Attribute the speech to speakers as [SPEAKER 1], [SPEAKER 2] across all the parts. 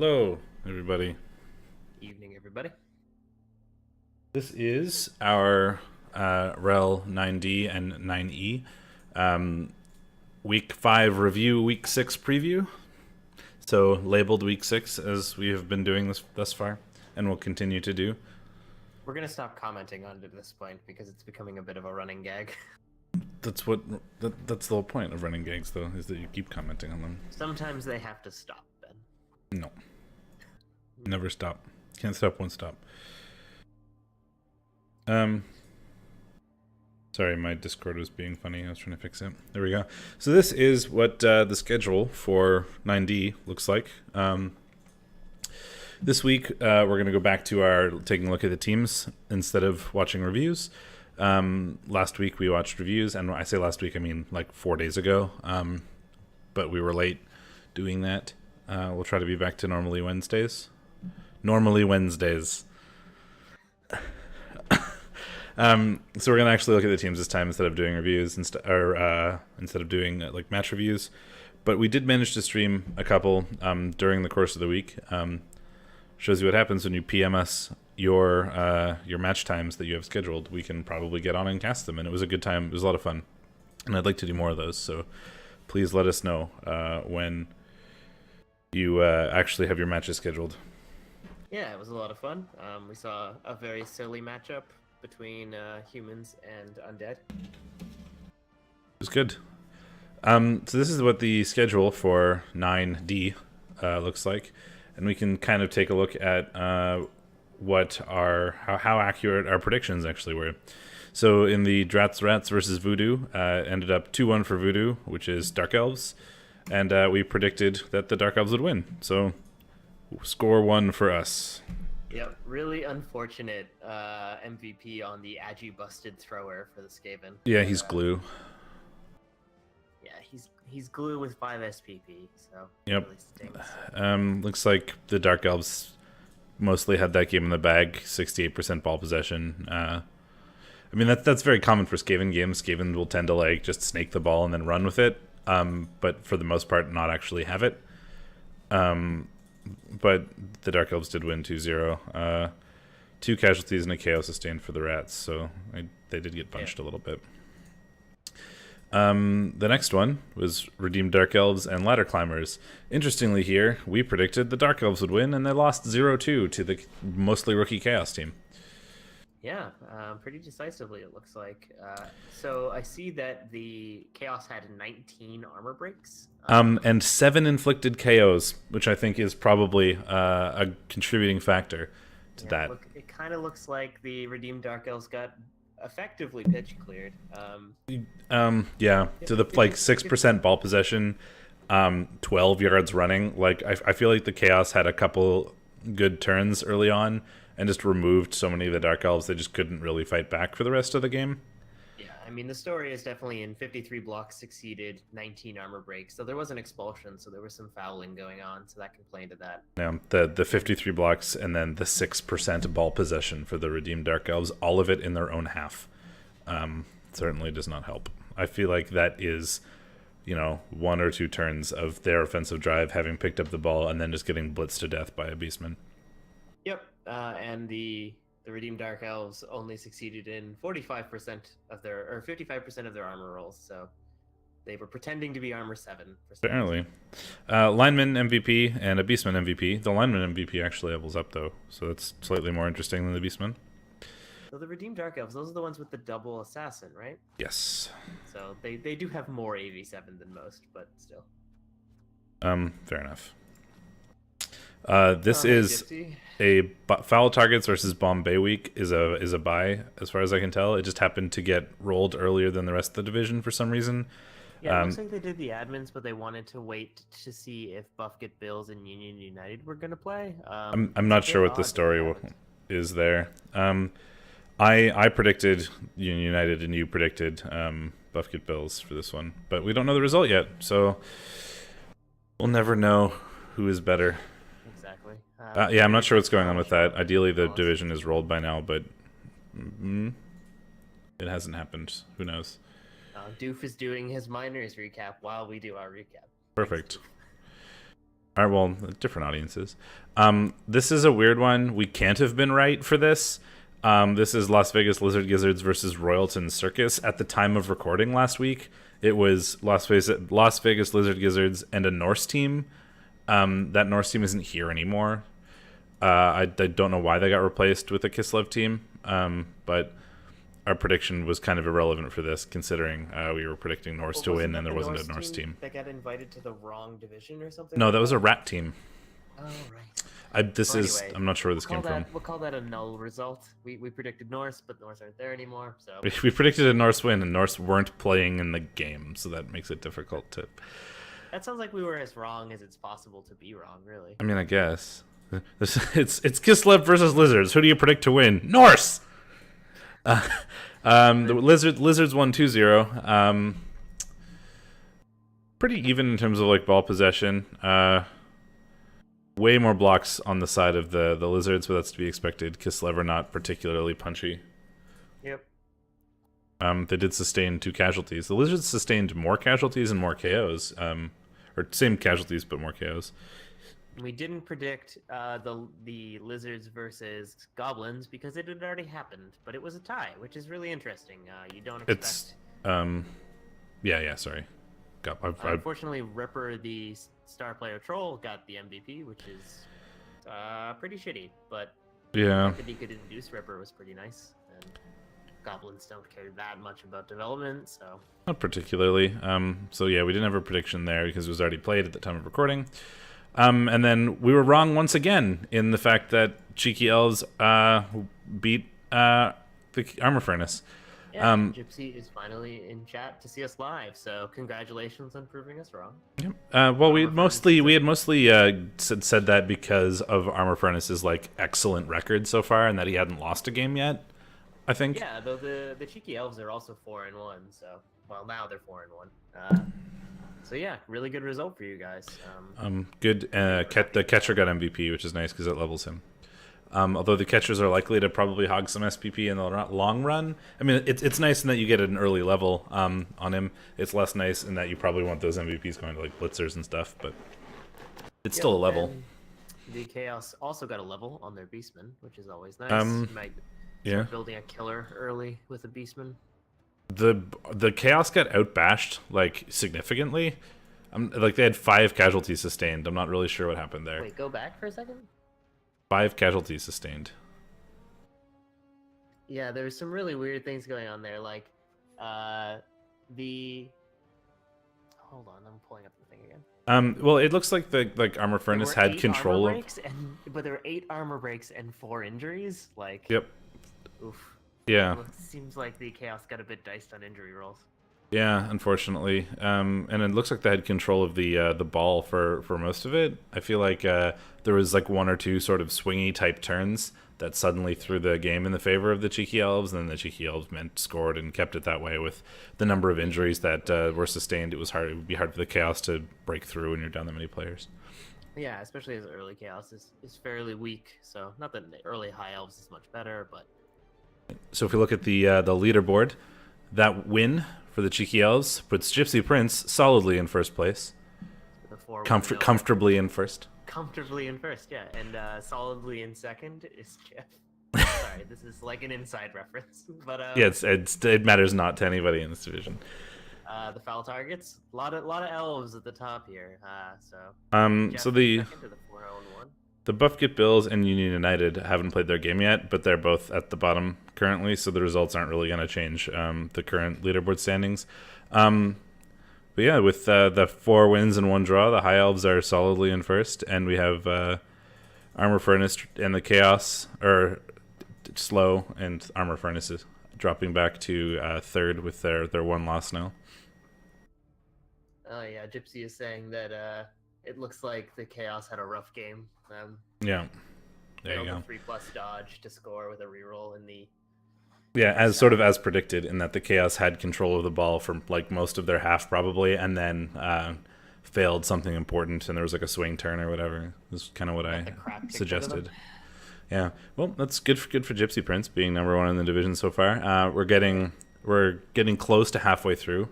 [SPEAKER 1] Hello, everybody.
[SPEAKER 2] Evening, everybody.
[SPEAKER 1] This is our REL 9D and 9E Week 5 review, Week 6 preview. So labeled Week 6 as we have been doing this thus far, and will continue to do.
[SPEAKER 2] We're going to stop commenting on it at this point because it's becoming a bit of a running gag.
[SPEAKER 1] That's the whole point of running gags, though, is that you keep commenting on them.
[SPEAKER 2] Sometimes they have to stop, Ben.
[SPEAKER 1] No. Never stop. Can't stop, won't stop. Sorry, my Discord was being funny. I was trying to fix it. There we go. So this is what the schedule for 9D looks like. This week, we're going to go back to our taking a look at the teams instead of watching reviews. Last week we watched reviews, and I say last week, I mean like 4 days ago. But we were late doing that. We'll try to be back to normally Wednesdays. Normally Wednesdays. So we're gonna actually look at the teams this time instead of doing reviews, instead of doing like match reviews. But we did manage to stream a couple during the course of the week. Shows you what happens when you PM us your match times that you have scheduled. We can probably get on and cast them, and it was a good time. It was a lot of fun, and I'd like to do more of those. So please let us know when you actually have your matches scheduled.
[SPEAKER 2] Yeah, it was a lot of fun. We saw a very silly matchup between humans and undead.
[SPEAKER 1] It was good. So this is what the schedule for 9D looks like, and we can kind of take a look at how accurate our predictions actually were. So in the Drats Rats versus Voodoo, ended up 2-1 for Voodoo, which is Dark Elves, and we predicted that the Dark Elves would win. So score 1 for us.
[SPEAKER 2] Yep, really unfortunate MVP on the Agi busted thrower for the Skaven.
[SPEAKER 1] Yeah, he's glue.
[SPEAKER 2] Yeah, he's glue with 5 SPP, so
[SPEAKER 1] yep.
[SPEAKER 2] Really stinks.
[SPEAKER 1] Looks like the Dark Elves mostly had that game in the bag, 68% ball possession. I mean, that's very common for Skaven games. Skaven will tend to like just snake the ball and then run with it, but for the most part not actually have it. But the Dark Elves did win 2-0. 2 casualties and a KO sustained for the Rats, so they did get punched a little bit. The next one was Redeemed Dark Elves and Ladder Climbers. Interestingly here, we predicted the Dark Elves would win, and they lost 0-2 to the mostly rookie Chaos team.
[SPEAKER 2] Yeah, pretty decisively it looks like. So I see that the Chaos had 19 armor breaks.
[SPEAKER 1] And 7 inflicted KOs, which I think is probably a contributing factor to that.
[SPEAKER 2] Look, it kind of looks like the Redeemed Dark Elves got effectively pitch cleared.
[SPEAKER 1] Yeah, to the like 6% ball possession, 12 yards running. Like I feel like the Chaos had a couple good turns early on and just removed so many of the Dark Elves they just couldn't really fight back for the rest of the game.
[SPEAKER 2] Yeah, I mean the story is definitely in 53 blocks succeeded, 19 armor breaks. So there was an expulsion, so there was some fouling going on, so that can play into that.
[SPEAKER 1] Yeah, the 53 blocks and then the 6% ball possession for the Redeemed Dark Elves, all of it in their own half. Certainly does not help. I feel like that is, 1 or 2 turns of their offensive drive having picked up the ball and then just getting blitzed to death by a Beastman.
[SPEAKER 2] Yep, and the Redeemed Dark Elves only succeeded in 45% of their, or 55% of their armor rolls, so they were pretending to be armor 7.
[SPEAKER 1] Apparently. Lineman MVP and a Beastman MVP. The Lineman MVP actually levels up, though, so that's slightly more interesting than the Beastman.
[SPEAKER 2] So the Redeemed Dark Elves, those are the ones with the double assassin, right?
[SPEAKER 1] Yes.
[SPEAKER 2] So they do have more AV7 than most, but still.
[SPEAKER 1] Fair enough. This is
[SPEAKER 2] Gypsy.
[SPEAKER 1] a Foul Targets versus Bombay week is a bye, as far as I can tell. It just happened to get rolled earlier than the rest of the division for some reason.
[SPEAKER 2] Yeah, it looks like they did the admins, but they wanted to wait to see if Buff Get Bills and Union United were going to play.
[SPEAKER 1] I'm not sure what the story is there. I predicted Union United and you predicted Buff Get Bills for this one, but we don't know the result yet, so we'll never know who is better.
[SPEAKER 2] Exactly.
[SPEAKER 1] Yeah, I'm not sure what's going on with that. Ideally, the division is rolled by now, but it hasn't happened. Who knows?
[SPEAKER 2] Doof is doing his minors recap while we do our recap.
[SPEAKER 1] Perfect. well, different audiences. This is a weird one. We can't have been right for this. This is Las Vegas Lizard Gizzards versus Royalton Circus. At the time of recording last week, it was Las Vegas Lizard Gizzards and a Norse team. That Norse team isn't here anymore. I don't know why they got replaced with a Kislev team, but our prediction was kind of irrelevant for this, considering we were predicting Norse to win and there wasn't a Norse team.
[SPEAKER 2] That got invited to the wrong division or something?
[SPEAKER 1] No, that was a rat team.
[SPEAKER 2] Oh, right.
[SPEAKER 1] I'm not sure where this came from.
[SPEAKER 2] We'll call that a null result. We predicted Norse, but Norse aren't there anymore. So
[SPEAKER 1] we predicted a Norse win, and Norse weren't playing in the game, so that makes it difficult to...
[SPEAKER 2] That sounds like we were as wrong as it's possible to be wrong, really.
[SPEAKER 1] I mean, I guess. It's Kislev versus Lizards. Who do you predict to win? Norse! The Lizards won 2-0. Pretty even in terms of like ball possession. Way more blocks on the side of the Lizards, but that's to be expected. Kislev are not particularly punchy.
[SPEAKER 2] Yep.
[SPEAKER 1] They did sustain 2 casualties. The Lizards sustained more casualties and more KOs. Or same casualties, but more KOs.
[SPEAKER 2] We didn't predict the Lizards versus Goblins because it had already happened, but it was a tie, which is really interesting. You don't expect...
[SPEAKER 1] Sorry.
[SPEAKER 2] Unfortunately, Ripper, the star player troll, got the MVP, which is pretty shitty, but the fact that he could induce Ripper was pretty nice, and Goblins don't care that much about development, so...
[SPEAKER 1] Not particularly. So yeah, we didn't have a prediction there because it was already played at the time of recording. And then we were wrong once again in the fact that Cheeky Elves beat the Armour Furnace.
[SPEAKER 2] Yeah, Gypsy is finally in chat to see us live, so congratulations on proving us wrong.
[SPEAKER 1] Yep. Well, we had mostly said that because of Armour Furnace's like excellent record so far, and that he hadn't lost a game yet. I think.
[SPEAKER 2] Yeah, though the Cheeky Elves are also 4-1, so well now they're 4-1. So yeah, really good result for you guys.
[SPEAKER 1] Good. The catcher got MVP, which is nice because it levels him. Although the catchers are likely to probably hog some SPP in the long run. I mean, it's nice in that you get an early level on him. It's less nice in that you probably want those MVPs going to like blitzers and stuff, but it's still a level.
[SPEAKER 2] The Chaos also got a level on their Beastman, which is always nice. Might start building a killer early with a Beastman.
[SPEAKER 1] The Chaos got outbashed like significantly. Like they had 5 casualties sustained. I'm not really sure what happened there.
[SPEAKER 2] Wait, go back for a second.
[SPEAKER 1] 5 casualties sustained.
[SPEAKER 2] Yeah, there's some really weird things going on there. Like, hold on, I'm pulling up the thing again.
[SPEAKER 1] Well, it looks like the Armour Furnace had control of.
[SPEAKER 2] But there were 8 armor breaks and 4 injuries. Like,
[SPEAKER 1] yep.
[SPEAKER 2] Oof.
[SPEAKER 1] Yeah.
[SPEAKER 2] Well, it seems like the Chaos got a bit diced on injury rolls.
[SPEAKER 1] Yeah, unfortunately. And it looks like they had control of the ball for most of it. I feel like there was like 1 or 2 sort of swingy type turns that suddenly threw the game in the favor of the Cheeky Elves, and then the Cheeky Elves scored and kept it that way. With the number of injuries that were sustained, it would be hard for the Chaos to break through when you're down that many players.
[SPEAKER 2] Yeah, especially as early Chaos is fairly weak. So not that the early High Elves is much better, but...
[SPEAKER 1] So if we look at the leaderboard, that win for the Cheeky Elves puts Gypsy Prince solidly in first place. Comfortably in first.
[SPEAKER 2] Comfortably in first, yeah. And solidly in second is Jeff. Sorry, this is like an inside reference. But
[SPEAKER 1] yeah, it matters not to anybody in this division.
[SPEAKER 2] The foul targets, a lot of elves at the top here.
[SPEAKER 1] So the Buffgit Bills and Union United haven't played their game yet, but they're both at the bottom currently, so the results aren't really going to change the current leaderboard standings. But yeah, with the 4 wins and 1 draw, the High Elves are solidly in first, and we have Armour Furnace and the Chaos are slow, and Armour Furnace is dropping back to third with their 1 loss now.
[SPEAKER 2] Oh yeah, Gypsy is saying that it looks like the Chaos had a rough game.
[SPEAKER 1] Yeah, there you go.
[SPEAKER 2] 3+ dodge to score with a reroll in the...
[SPEAKER 1] Yeah, as predicted, in that the Chaos had control of the ball for like most of their half probably, and then failed something important, and there was like a swing turn or whatever. This is kind of what I suggested. Yeah, well, that's good for Gypsy Prince being number 1 in the division so far. We're getting we're getting close to halfway through.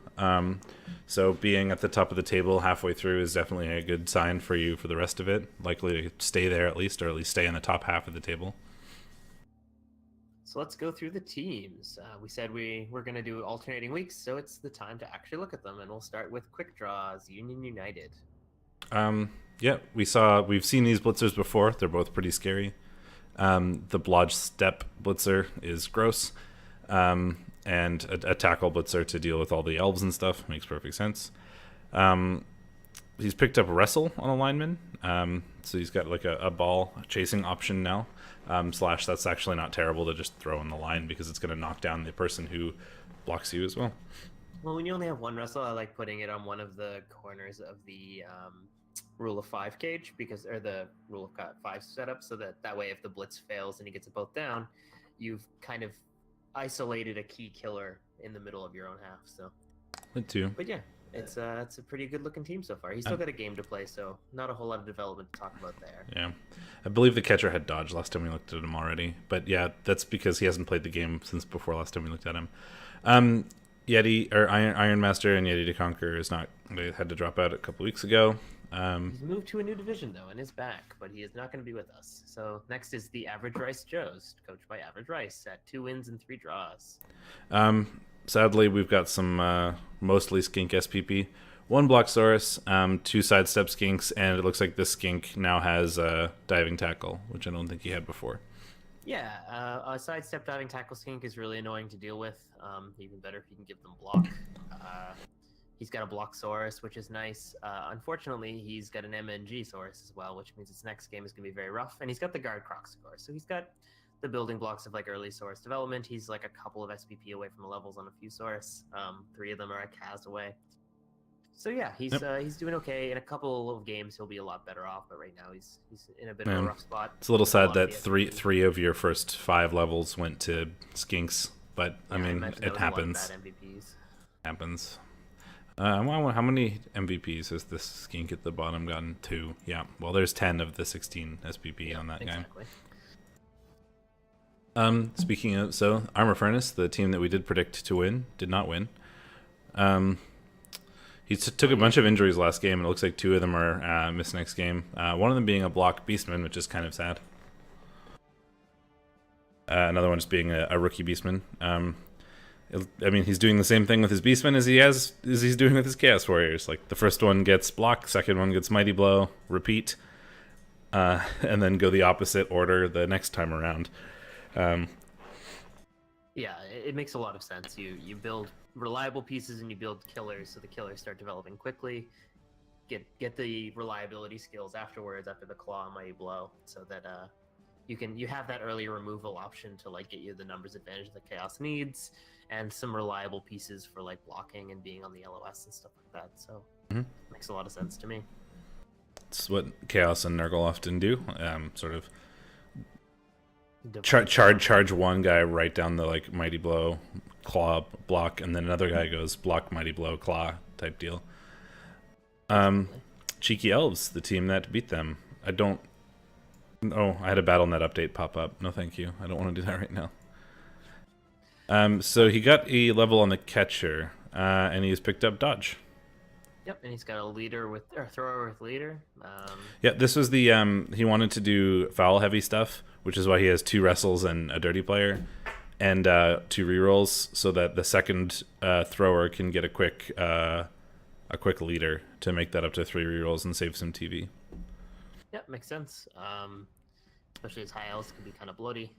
[SPEAKER 1] So being at the top of the table halfway through is definitely a good sign for you for the rest of it. Likely to stay there at least, or at least stay in the top half of the table.
[SPEAKER 2] So let's go through the teams. We said we were going to do alternating weeks, so it's the time to actually look at them, and we'll start with quick draws. Union United.
[SPEAKER 1] Yeah, we've seen these blitzers before. They're both pretty scary. The Blodge Step Blitzer is gross. And a tackle blitzer to deal with all the elves and stuff makes perfect sense. He's picked up Wrestle on a lineman, so he's got like a ball chasing option now. Slash, that's actually not terrible to just throw in the line because it's going to knock down the person who blocks you as well.
[SPEAKER 2] Well, when you only have one Wrestle, I like putting it on one of the corners of the Rule of 5 cage, or the Rule of 5 setup, so that way if the blitz fails and he gets it both down, you've kind of isolated a key killer in the middle of your own half. So
[SPEAKER 1] it too.
[SPEAKER 2] But yeah, it's a pretty good looking team so far. He's still got a game to play, so not a whole lot of development to talk about there.
[SPEAKER 1] Yeah, I believe the catcher had dodge last time we looked at him already, but yeah, that's because he hasn't played the game since before last time we looked at him. Yeti or Iron Master and Yeti to Conquer is not. They had to drop out a couple weeks ago.
[SPEAKER 2] He's moved to a new division though and is back, but he is not going to be with us. So next is the Average Rice Joes, coached by Average Rice at 2 wins and 3 draws.
[SPEAKER 1] Sadly, we've got some mostly skink SPP, 1 Blocksaurus, 2 sidestep skinks, and it looks like this skink now has a diving tackle, which I don't think he had before.
[SPEAKER 2] Yeah, a sidestep diving tackle skink is really annoying to deal with. Even better if you can give them block. He's got a Blocksaurus, which is nice. Unfortunately, he's got an MNG Saurus as well, which means his next game is going to be very rough. And he's got the Guard Croxicor, so he's got the building blocks of like early Saurus development. He's like a couple of SPP away from the levels on a few Saurus. 3 of them are a Kaz away. So yeah, he's doing okay. In a couple of games, he'll be a lot better off. But right now, he's in a bit of a rough spot.
[SPEAKER 1] It's a little sad that three of your first 5 levels went to skinks, but yeah, I mean, it happens. Happens. How many MVPs has this skink at the bottom gotten? 2. Yeah. Well, there's 10 of the 16 SPP on that
[SPEAKER 2] exactly.
[SPEAKER 1] guy. Speaking of, so Armour Furnace, the team that we did predict to win, did not win. He took a bunch of injuries last game, and it looks like 2 of them are missed next game. One of them being a block Beastman, which is kind of sad. Another one just being a rookie Beastman. I mean, he's doing the same thing with his Beastmen as he's doing with his Chaos Warriors. Like, the first one gets block, second one gets Mighty Blow, repeat, and then go the opposite order the next time around.
[SPEAKER 2] Yeah, it makes a lot of sense. You build reliable pieces and you build killers, so the killers start developing quickly. Get the reliability skills afterwards, after the Claw and Mighty Blow, so that you have that early removal option to like get you the numbers advantage that Chaos needs, and some reliable pieces for like blocking and being on the LOS and stuff like that. So makes a lot of sense to me.
[SPEAKER 1] It's what Chaos and Nurgle often do. Sort of charge one guy right down the like Mighty Blow, Claw, block, and then another guy goes block, Mighty Blow, Claw type deal. Cheeky Elves, the team that beat them. I had a BattleNet update pop up. No, thank you. I don't want to do that right now. So he got a level on the catcher, and he's picked up dodge.
[SPEAKER 2] Yep, and he's got a thrower with leader.
[SPEAKER 1] Yeah, this was the he wanted to do foul heavy stuff, which is why he has 2 wrestles and a dirty player, and 2 rerolls, so that the second thrower can get a quick leader to make that up to 3 rerolls and save some TV.
[SPEAKER 2] Yep, makes sense. Especially his high elves can be kind of bloaty.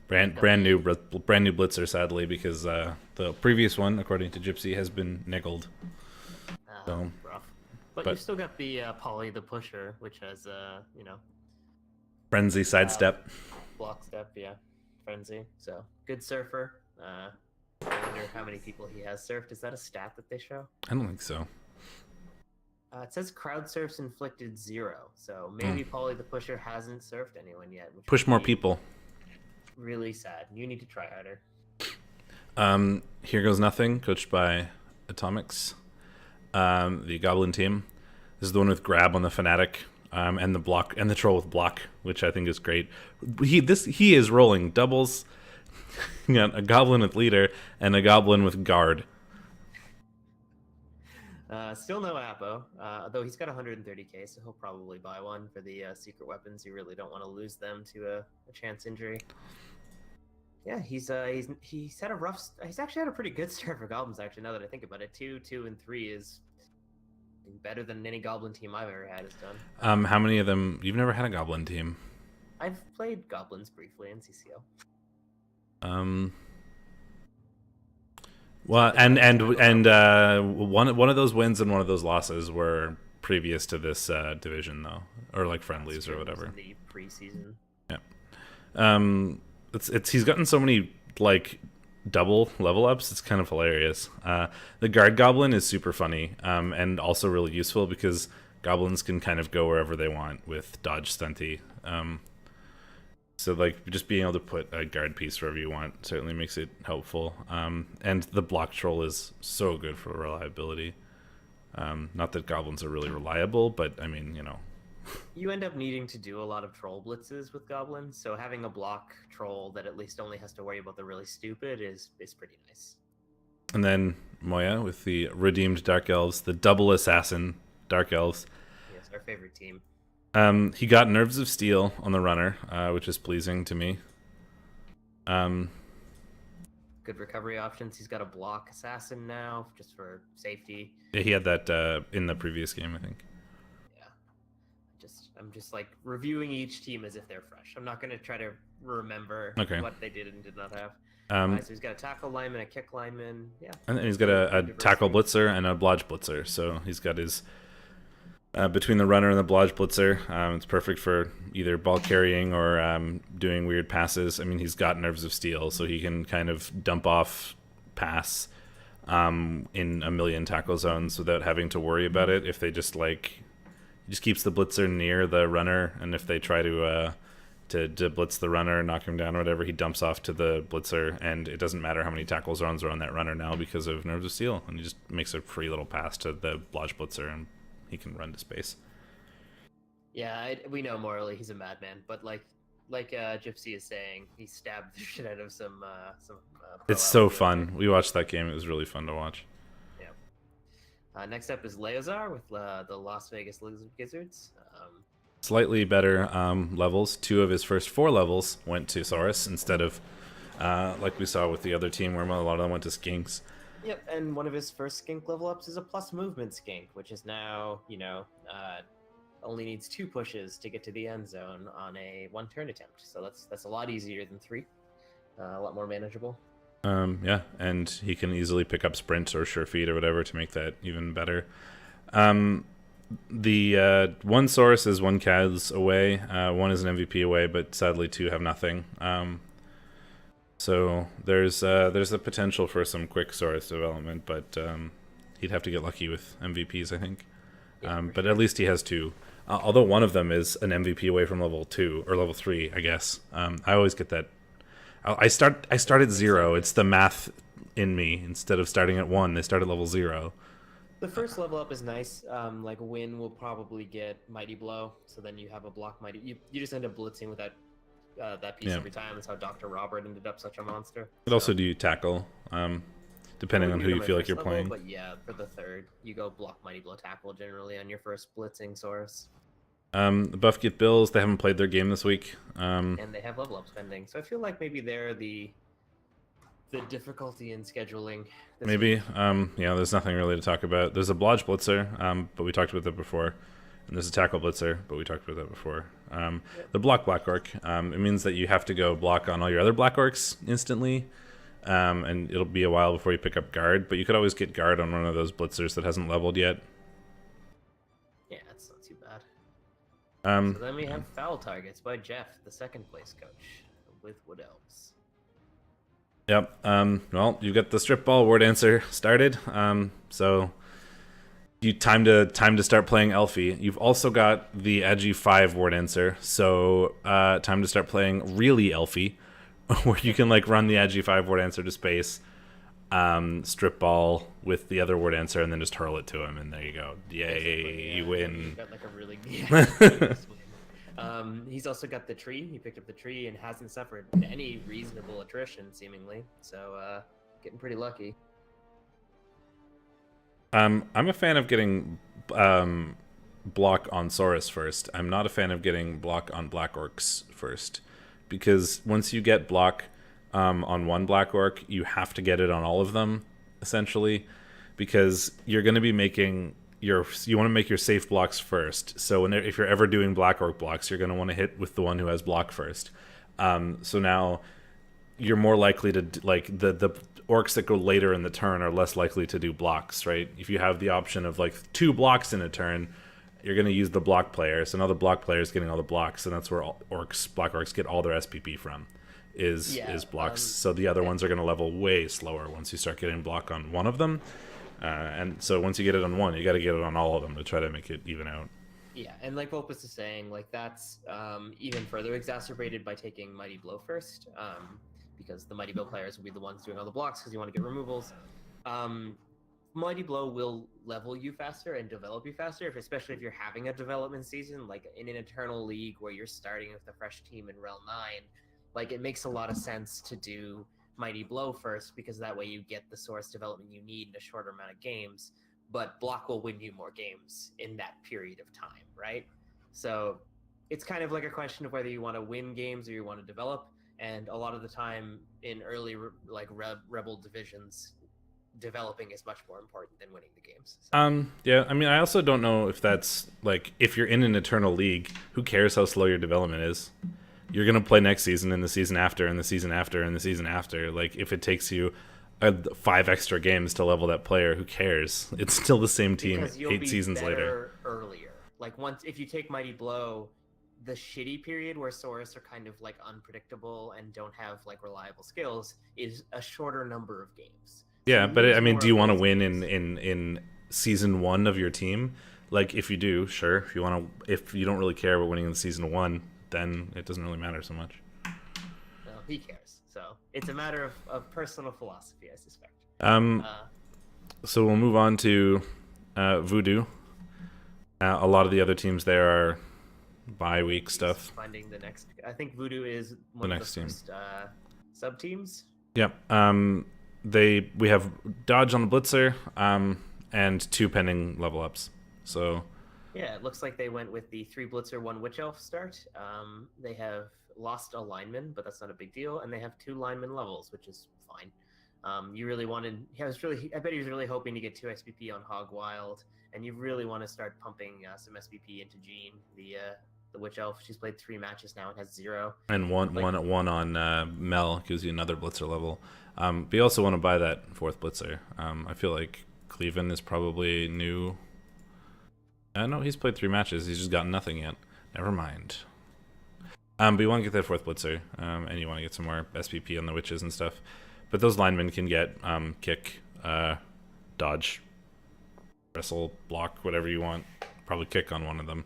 [SPEAKER 1] Brand new blitzer, sadly, because the previous one, according to Gypsy, has been niggled. So
[SPEAKER 2] rough. But you've still got the Polly the Pusher, which has
[SPEAKER 1] frenzy sidestep,
[SPEAKER 2] block step, yeah, frenzy. So good surfer. I wonder how many people he has surfed. Is that a stat that they show?
[SPEAKER 1] I don't think so.
[SPEAKER 2] It says crowd surfs inflicted 0, so maybe Polly the Pusher hasn't surfed anyone yet. Which
[SPEAKER 1] push more people.
[SPEAKER 2] Really sad. You need to try harder.
[SPEAKER 1] Here Goes Nothing, coached by Atomics. The Goblin team. This is the one with grab on the Fanatic, and the block and the troll with block, which I think is great. He is rolling doubles, You got a goblin with leader and a goblin with guard.
[SPEAKER 2] Still no Apo, though he's got 130k, so he'll probably buy one for the secret weapons. You really don't want to lose them to a chance injury. Yeah, he's had a rough. He's actually had a pretty good start for goblins. Actually, now that I think about it, 2, 2, and 3 is better than any goblin team I've ever had has done.
[SPEAKER 1] How many of them? You've never had a goblin team?
[SPEAKER 2] I've played goblins briefly in CCL.
[SPEAKER 1] Well, and one of those wins and one of those losses were previous to this division, though, or like friendlies or whatever.
[SPEAKER 2] In the preseason.
[SPEAKER 1] Yeah. He's gotten so many like double level ups. It's kind of hilarious. The guard goblin is super funny, and also really useful because goblins can kind of go wherever they want with dodge stunty. So like just being able to put a guard piece wherever you want certainly makes it helpful. And the block troll is so good for reliability. Not that goblins are really reliable, but I mean, you know.
[SPEAKER 2] You end up needing to do a lot of troll blitzes with goblins, so having a block troll that at least only has to worry about the really stupid is pretty nice.
[SPEAKER 1] And then Moya with the redeemed Dark Elves, the double assassin Dark Elves.
[SPEAKER 2] Yes, our favorite team.
[SPEAKER 1] He got Nerves of Steel on the runner, which is pleasing to me.
[SPEAKER 2] Good recovery options. He's got a block assassin now, just for safety.
[SPEAKER 1] Yeah, he had that in the previous game, I think.
[SPEAKER 2] Yeah. I'm just like reviewing each team as if they're fresh. I'm not going to try to remember what they did and did not have. So he's got a tackle lineman, a kick lineman. Yeah.
[SPEAKER 1] And he's got a tackle blitzer and a blodge blitzer. So he's got his... between the runner and the blodge blitzer, it's perfect for either ball carrying or doing weird passes. I mean, he's got Nerves of Steel, so he can kind of dump off pass in a million tackle zones without having to worry about it. If they just he just keeps the blitzer near the runner, and if they try to blitz the runner, knock him down or whatever, he dumps off to the blitzer, and it doesn't matter how many tackle zones are on that runner now because of Nerves of Steel, and he just makes a free little pass to the blodge blitzer and he can run to space.
[SPEAKER 2] Yeah, we know morally he's a madman, but like Gypsy is saying, he stabbed the shit out of some.
[SPEAKER 1] It's so fun. We watched that game. It was really fun to watch.
[SPEAKER 2] Yeah. Next up is Leozar with the Las Vegas Gizzards.
[SPEAKER 1] Slightly better levels. 2 of his first 4 levels went to Saurus instead of like we saw with the other team where a lot of them went to Skinks.
[SPEAKER 2] Yep, and one of his first skink level ups is a plus movement skink, which is now, only needs 2 pushes to get to the end zone on a 1 turn attempt. So that's a lot easier than 3. A lot more manageable.
[SPEAKER 1] Yeah, and he can easily pick up sprint or sure feet or whatever to make that even better. The 1 source is 1 Kaz away, 1 is an MVP away, but sadly 2 have nothing. So there's a potential for some quick source development, but he'd have to get lucky with MVPs, I think. But at least he has 2. Although one of them is an MVP away from level 2 or level 3, I guess. I always get that. I start at 0. It's the math in me. Instead of starting at 1, they start at level 0.
[SPEAKER 2] The first level up is nice. Like Win will probably get Mighty Blow, so then you have a block Mighty. You just end up blitzing with that piece every time. That's how Dr. Robert ended up such a monster.
[SPEAKER 1] But also do you tackle, depending on who you feel like you're playing.
[SPEAKER 2] But yeah, for the 3rd, you go block, Mighty Blow, tackle generally on your first blitzing source.
[SPEAKER 1] The Buff Get Bills, they haven't played their game this week.
[SPEAKER 2] And they have level ups pending. So I feel like maybe they're the difficulty in scheduling.
[SPEAKER 1] Maybe. There's nothing really to talk about. There's a Blodge Blitzer, but we talked about that before. And there's a Tackle Blitzer, but we talked about that before. The Block Black Orc, it means that you have to go block on all your other Black Orcs instantly. And it'll be a while before you pick up Guard, but you could always get Guard on one of those Blitzers that hasn't leveled yet.
[SPEAKER 2] Yeah, that's not too bad. So then we have Foul Targets by Jeff, the 2nd place coach, with Wood Elves.
[SPEAKER 1] Yep. Well, you got the Strip Ball Word Answer started. So you time to start playing Elfie. You've also got the Agi 5 Word Answer. So time to start playing really Elfie, where you can run the Agi 5 Word Answer to space, Strip Ball with the other Word Answer, and then just hurl it to him, and there you go. Yay, you win.
[SPEAKER 2] You got a really He's also got the tree. He picked up the tree and hasn't suffered any reasonable attrition, seemingly. So, getting pretty lucky.
[SPEAKER 1] I'm a fan of getting block on Saurus first. I'm not a fan of getting block on Black Orcs first, because once you get block on one Black Orc, you have to get it on all of them, essentially, because you're going to be making you want to make your safe blocks first. So if you're ever doing Black Orc blocks, you're going to want to hit with the one who has block first. So now you're more likely to, like, the orcs that go later in the turn are less likely to do blocks, right? If you have the option of like 2 blocks in a turn, you're going to use the block player. So now the block player is getting all the blocks, and that's where Black Orcs get all their SPP from, is blocks. So the other ones are going to level way slower once you start getting block on one of them. And so once you get it on one, you got to get it on all of them to try to make it even out.
[SPEAKER 2] Yeah, and like Opus is saying, like that's even further exacerbated by taking Mighty Blow first, because the Mighty Blow players will be the ones doing all the blocks because you want to get removals. Mighty Blow will level you faster and develop you faster, especially if you're having a development season, like in an Eternal League where you're starting with a fresh team in REL 9. Like, it makes a lot of sense to do Mighty Blow first, because that way you get the source development you need in a shorter amount of games, but block will win you more games in that period of time, right? So it's kind of like a question of whether you want to win games or you want to develop, and a lot of the time in early REBBL divisions, developing is much more important than winning the games. So.
[SPEAKER 1] Yeah, I mean, I also don't know if that's, like, if you're in an Eternal League, who cares how slow your development is? You're going to play next season and the season after and the season after and the season after. Like, if it takes you 5 extra games to level that player, who cares? It's still the same team 8 seasons later.
[SPEAKER 2] Earlier. Like, if you take Mighty Blow, the shitty period where Saurus are kind of like unpredictable and don't have like reliable skills is a shorter number of games.
[SPEAKER 1] Yeah, but I mean, do you want to win in season 1 of your team? Like, if you do, sure. If you don't really care about winning in season 1, then it doesn't really matter so much.
[SPEAKER 2] No, he cares. So it's a matter of personal philosophy, I suspect.
[SPEAKER 1] So we'll move on to Voodoo. A lot of the other teams there are bye-week stuff.
[SPEAKER 2] Finding the next. I think Voodoo is one of the first sub-teams.
[SPEAKER 1] Yep. We have Dodge on the Blitzer, and 2 pending level ups. So
[SPEAKER 2] yeah, it looks like they went with the 3 Blitzer, 1 Witch Elf start. They have lost a lineman, but that's not a big deal, and they have 2 lineman levels, which is fine. You really wanted. I bet he was really hoping to get 2 SPP on Hog Wild, and you really want to start pumping some SPP into Jean, the Witch Elf. She's played 3 matches now and has 0.
[SPEAKER 1] And one on Mel gives you another Blitzer level. But you also want to buy that 4th Blitzer. I feel like Cleveland is probably new. No, he's played 3 matches. He's just got nothing yet. Never mind. But you want to get that 4th Blitzer, and you want to get some more SPP on the Witches and stuff. But those linemen can get kick, dodge, wrestle, block, whatever you want. Probably kick on one of them.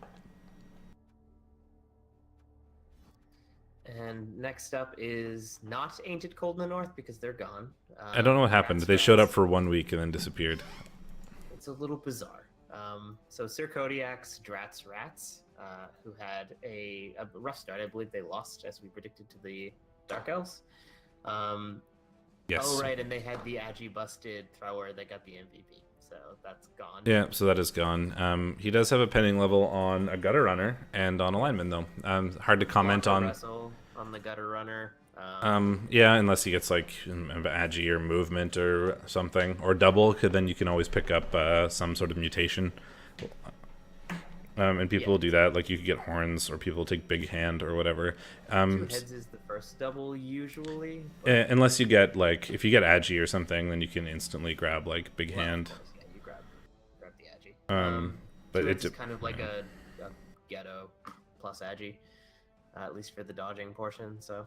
[SPEAKER 2] And next up is not Ancient Cold in the North, because they're gone.
[SPEAKER 1] I don't know what happened. They showed up for 1 week and then disappeared.
[SPEAKER 2] It's a little bizarre. So Sir Kodiak's Drats Rats, who had a rough start. I believe they lost, as we predicted, to the Dark Elves.
[SPEAKER 1] Yes.
[SPEAKER 2] Oh, right, and they had the Agi busted thrower that got the MVP. So that's gone.
[SPEAKER 1] Yeah, so that is gone. He does have a pending level on a Gutter Runner and on a lineman, though. Hard to comment on.
[SPEAKER 2] Wrestle on the Gutter Runner.
[SPEAKER 1] Yeah, unless he gets like Agi or movement or something, or double, because then you can always pick up some sort of mutation. And people will do that. Like, you could get horns, or people will take big hand or whatever.
[SPEAKER 2] 2 heads is the first double usually.
[SPEAKER 1] Unless you get like, if you get Agi or something, then you can instantly grab like big hand.
[SPEAKER 2] Yeah, you grab the Agi.
[SPEAKER 1] But
[SPEAKER 2] it's kind of like a ghetto plus Agi, at least for the dodging portion. So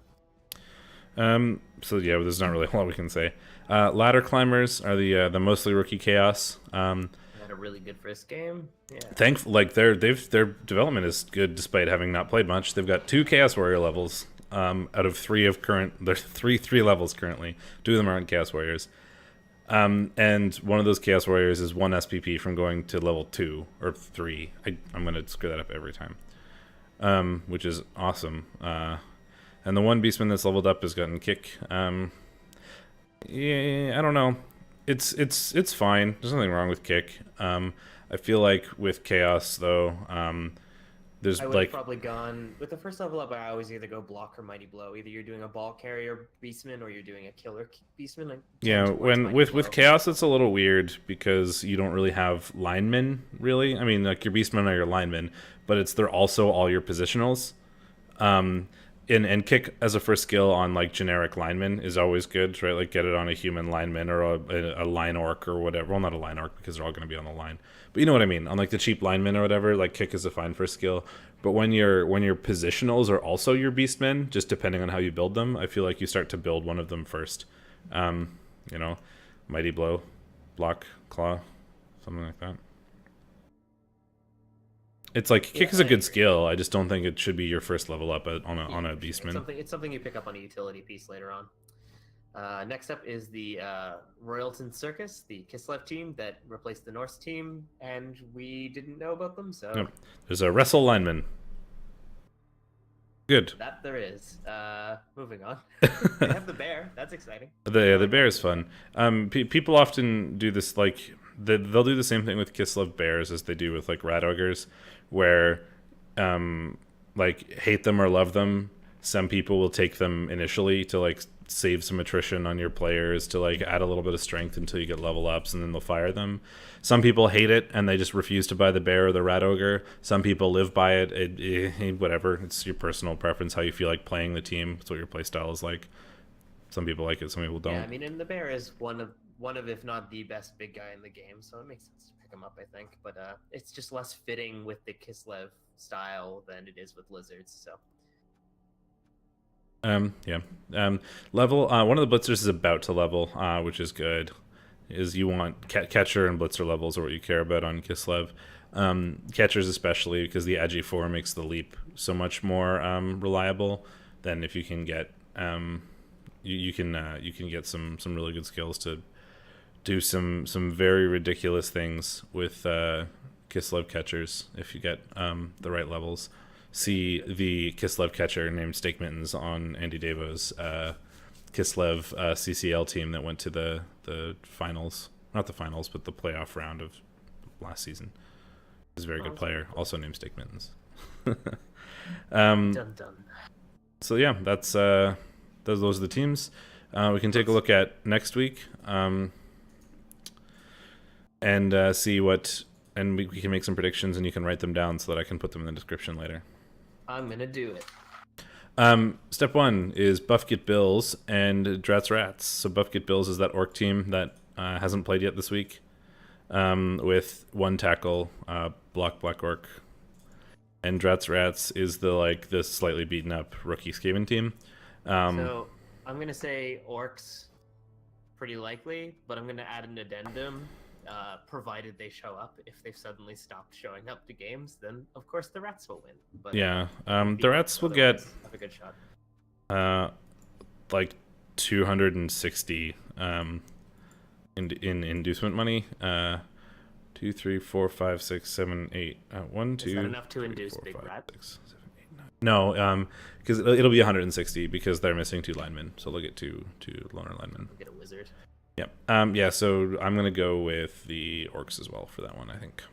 [SPEAKER 1] yeah, there's not really a lot we can say. Ladder climbers are the mostly rookie chaos.
[SPEAKER 2] Had a really good first game. Yeah.
[SPEAKER 1] Their development is good despite having not played much. They've got 2 Chaos Warrior levels out of 3 of current. There's 3 levels currently. 2 of them aren't Chaos Warriors. And one of those Chaos Warriors is 1 SPP from going to level 2 or 3. I'm gonna screw that up every time. which is awesome. And the one beastman that's leveled up has gotten kick. Yeah, I don't know. It's fine. There's nothing wrong with kick. I feel like with chaos though, there's
[SPEAKER 2] I would
[SPEAKER 1] like
[SPEAKER 2] have probably gone with the first level up. I always either go block or mighty blow. Either you're doing a ball carrier beastman or you're doing a killer beastman.
[SPEAKER 1] yeah. When with chaos, it's a little weird because you don't really have linemen. Really, I mean, like your beastmen are your linemen, but they're also all your positionals. And kick as a first skill on like generic linemen is always good, right? Like get it on a human lineman or a line orc or whatever. Well, not a line orc because they're all going to be on the line, but you know what I mean. On like the cheap linemen or whatever, like kick is a fine first skill. But when your positionals are also your beastmen, just depending on how you build them, I feel like you start to build one of them first. You know, mighty blow, block, claw, something like that. It's like kick is a good skill. I just don't think it should be your first level up on a beastman.
[SPEAKER 2] It's something you pick up on a utility piece later on. Next up is the Royalton Circus, the Kislev team that replaced the Norse team, and we didn't know about them. So
[SPEAKER 1] yep. There's a wrestle lineman. Good.
[SPEAKER 2] That there is. Moving on. They have the bear. That's exciting.
[SPEAKER 1] The bear is fun. People often do this like they'll do the same thing with Kislev bears as they do with like rat ogres, where like hate them or love them. Some people will take them initially to like save some attrition on your players to like add a little bit of strength until you get level ups, and then they'll fire them. Some people hate it and they just refuse to buy the bear or the rat ogre. Some people live by it. Whatever, it's your personal preference how you feel like playing the team. It's what your play style is like. Some people like it, some people don't.
[SPEAKER 2] Yeah, I mean, and the bear is one of if not the best big guy in the game, so it makes sense to pick him up, I think. But it's just less fitting with the Kislev style than it is with lizards. So
[SPEAKER 1] level one of the blitzers is about to level, which is good. Is you want catcher and blitzer levels are what you care about on Kislev. Catchers especially because the Agi 4 makes the leap so much more reliable than if you can get you can get some really good skills to do some very ridiculous things with Kislev catchers if you get the right levels. See the Kislev catcher named Steakmittens on Andy Davo's Kislev CCL team that went to the finals, not the finals, but the playoff round of last season. He's a very good player, also named Steakmittens.
[SPEAKER 2] dun dun.
[SPEAKER 1] So yeah, that's those are the teams. We can take a look at next week and see what, and we can make some predictions, and you can write them down so that I can put them in the description later.
[SPEAKER 2] I'm gonna do it.
[SPEAKER 1] Step 1 is Buff Get Bills and Drats Rats. So Buff Get Bills is that orc team that hasn't played yet this week, with one tackle, block black orc, and Drats Rats is the slightly beaten up rookie Skaven team.
[SPEAKER 2] So I'm gonna say orcs, pretty likely, but I'm gonna add an addendum. Provided they show up. If they've suddenly stopped showing up to games, then of course the rats will win. But
[SPEAKER 1] yeah, the rats will get
[SPEAKER 2] have a good shot.
[SPEAKER 1] Like 260 in inducement money. 2, 3, 4, 5, 6, 7, 8. 1, 2.
[SPEAKER 2] Is that enough to
[SPEAKER 1] 3,
[SPEAKER 2] induce
[SPEAKER 1] 4,
[SPEAKER 2] big
[SPEAKER 1] 5,
[SPEAKER 2] rat?
[SPEAKER 1] 6, 7, 8, 9. No, because it'll be 160 because they're missing 2 linemen, so they'll get two loner linemen.
[SPEAKER 2] Get a wizard.
[SPEAKER 1] Yep. Yeah, so I'm going to go with the orcs as well for that one, I think.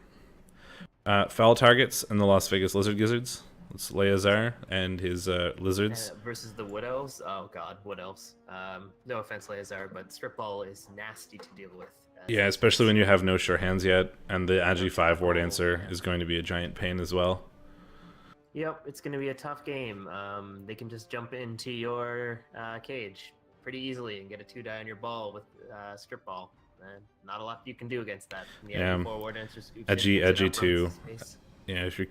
[SPEAKER 1] Foul targets and the Las Vegas Lizard Gizzards. It's Leazar and his lizards.
[SPEAKER 2] Versus the Wood Elves. Oh god, Wood Elves. No offense, Leazar, but Strip Ball is nasty to deal with.
[SPEAKER 1] Yeah, especially when you have no sure hands yet, and the Agi 5 War Dancer is going to be a giant pain as well.
[SPEAKER 2] Yep, it's going to be a tough game. They can just jump into your cage pretty easily and get a 2-die on your ball with Strip Ball. Not a lot you can do against that.
[SPEAKER 1] Yeah,
[SPEAKER 2] War Dancer scoops
[SPEAKER 1] Edgy 2. Yeah, if you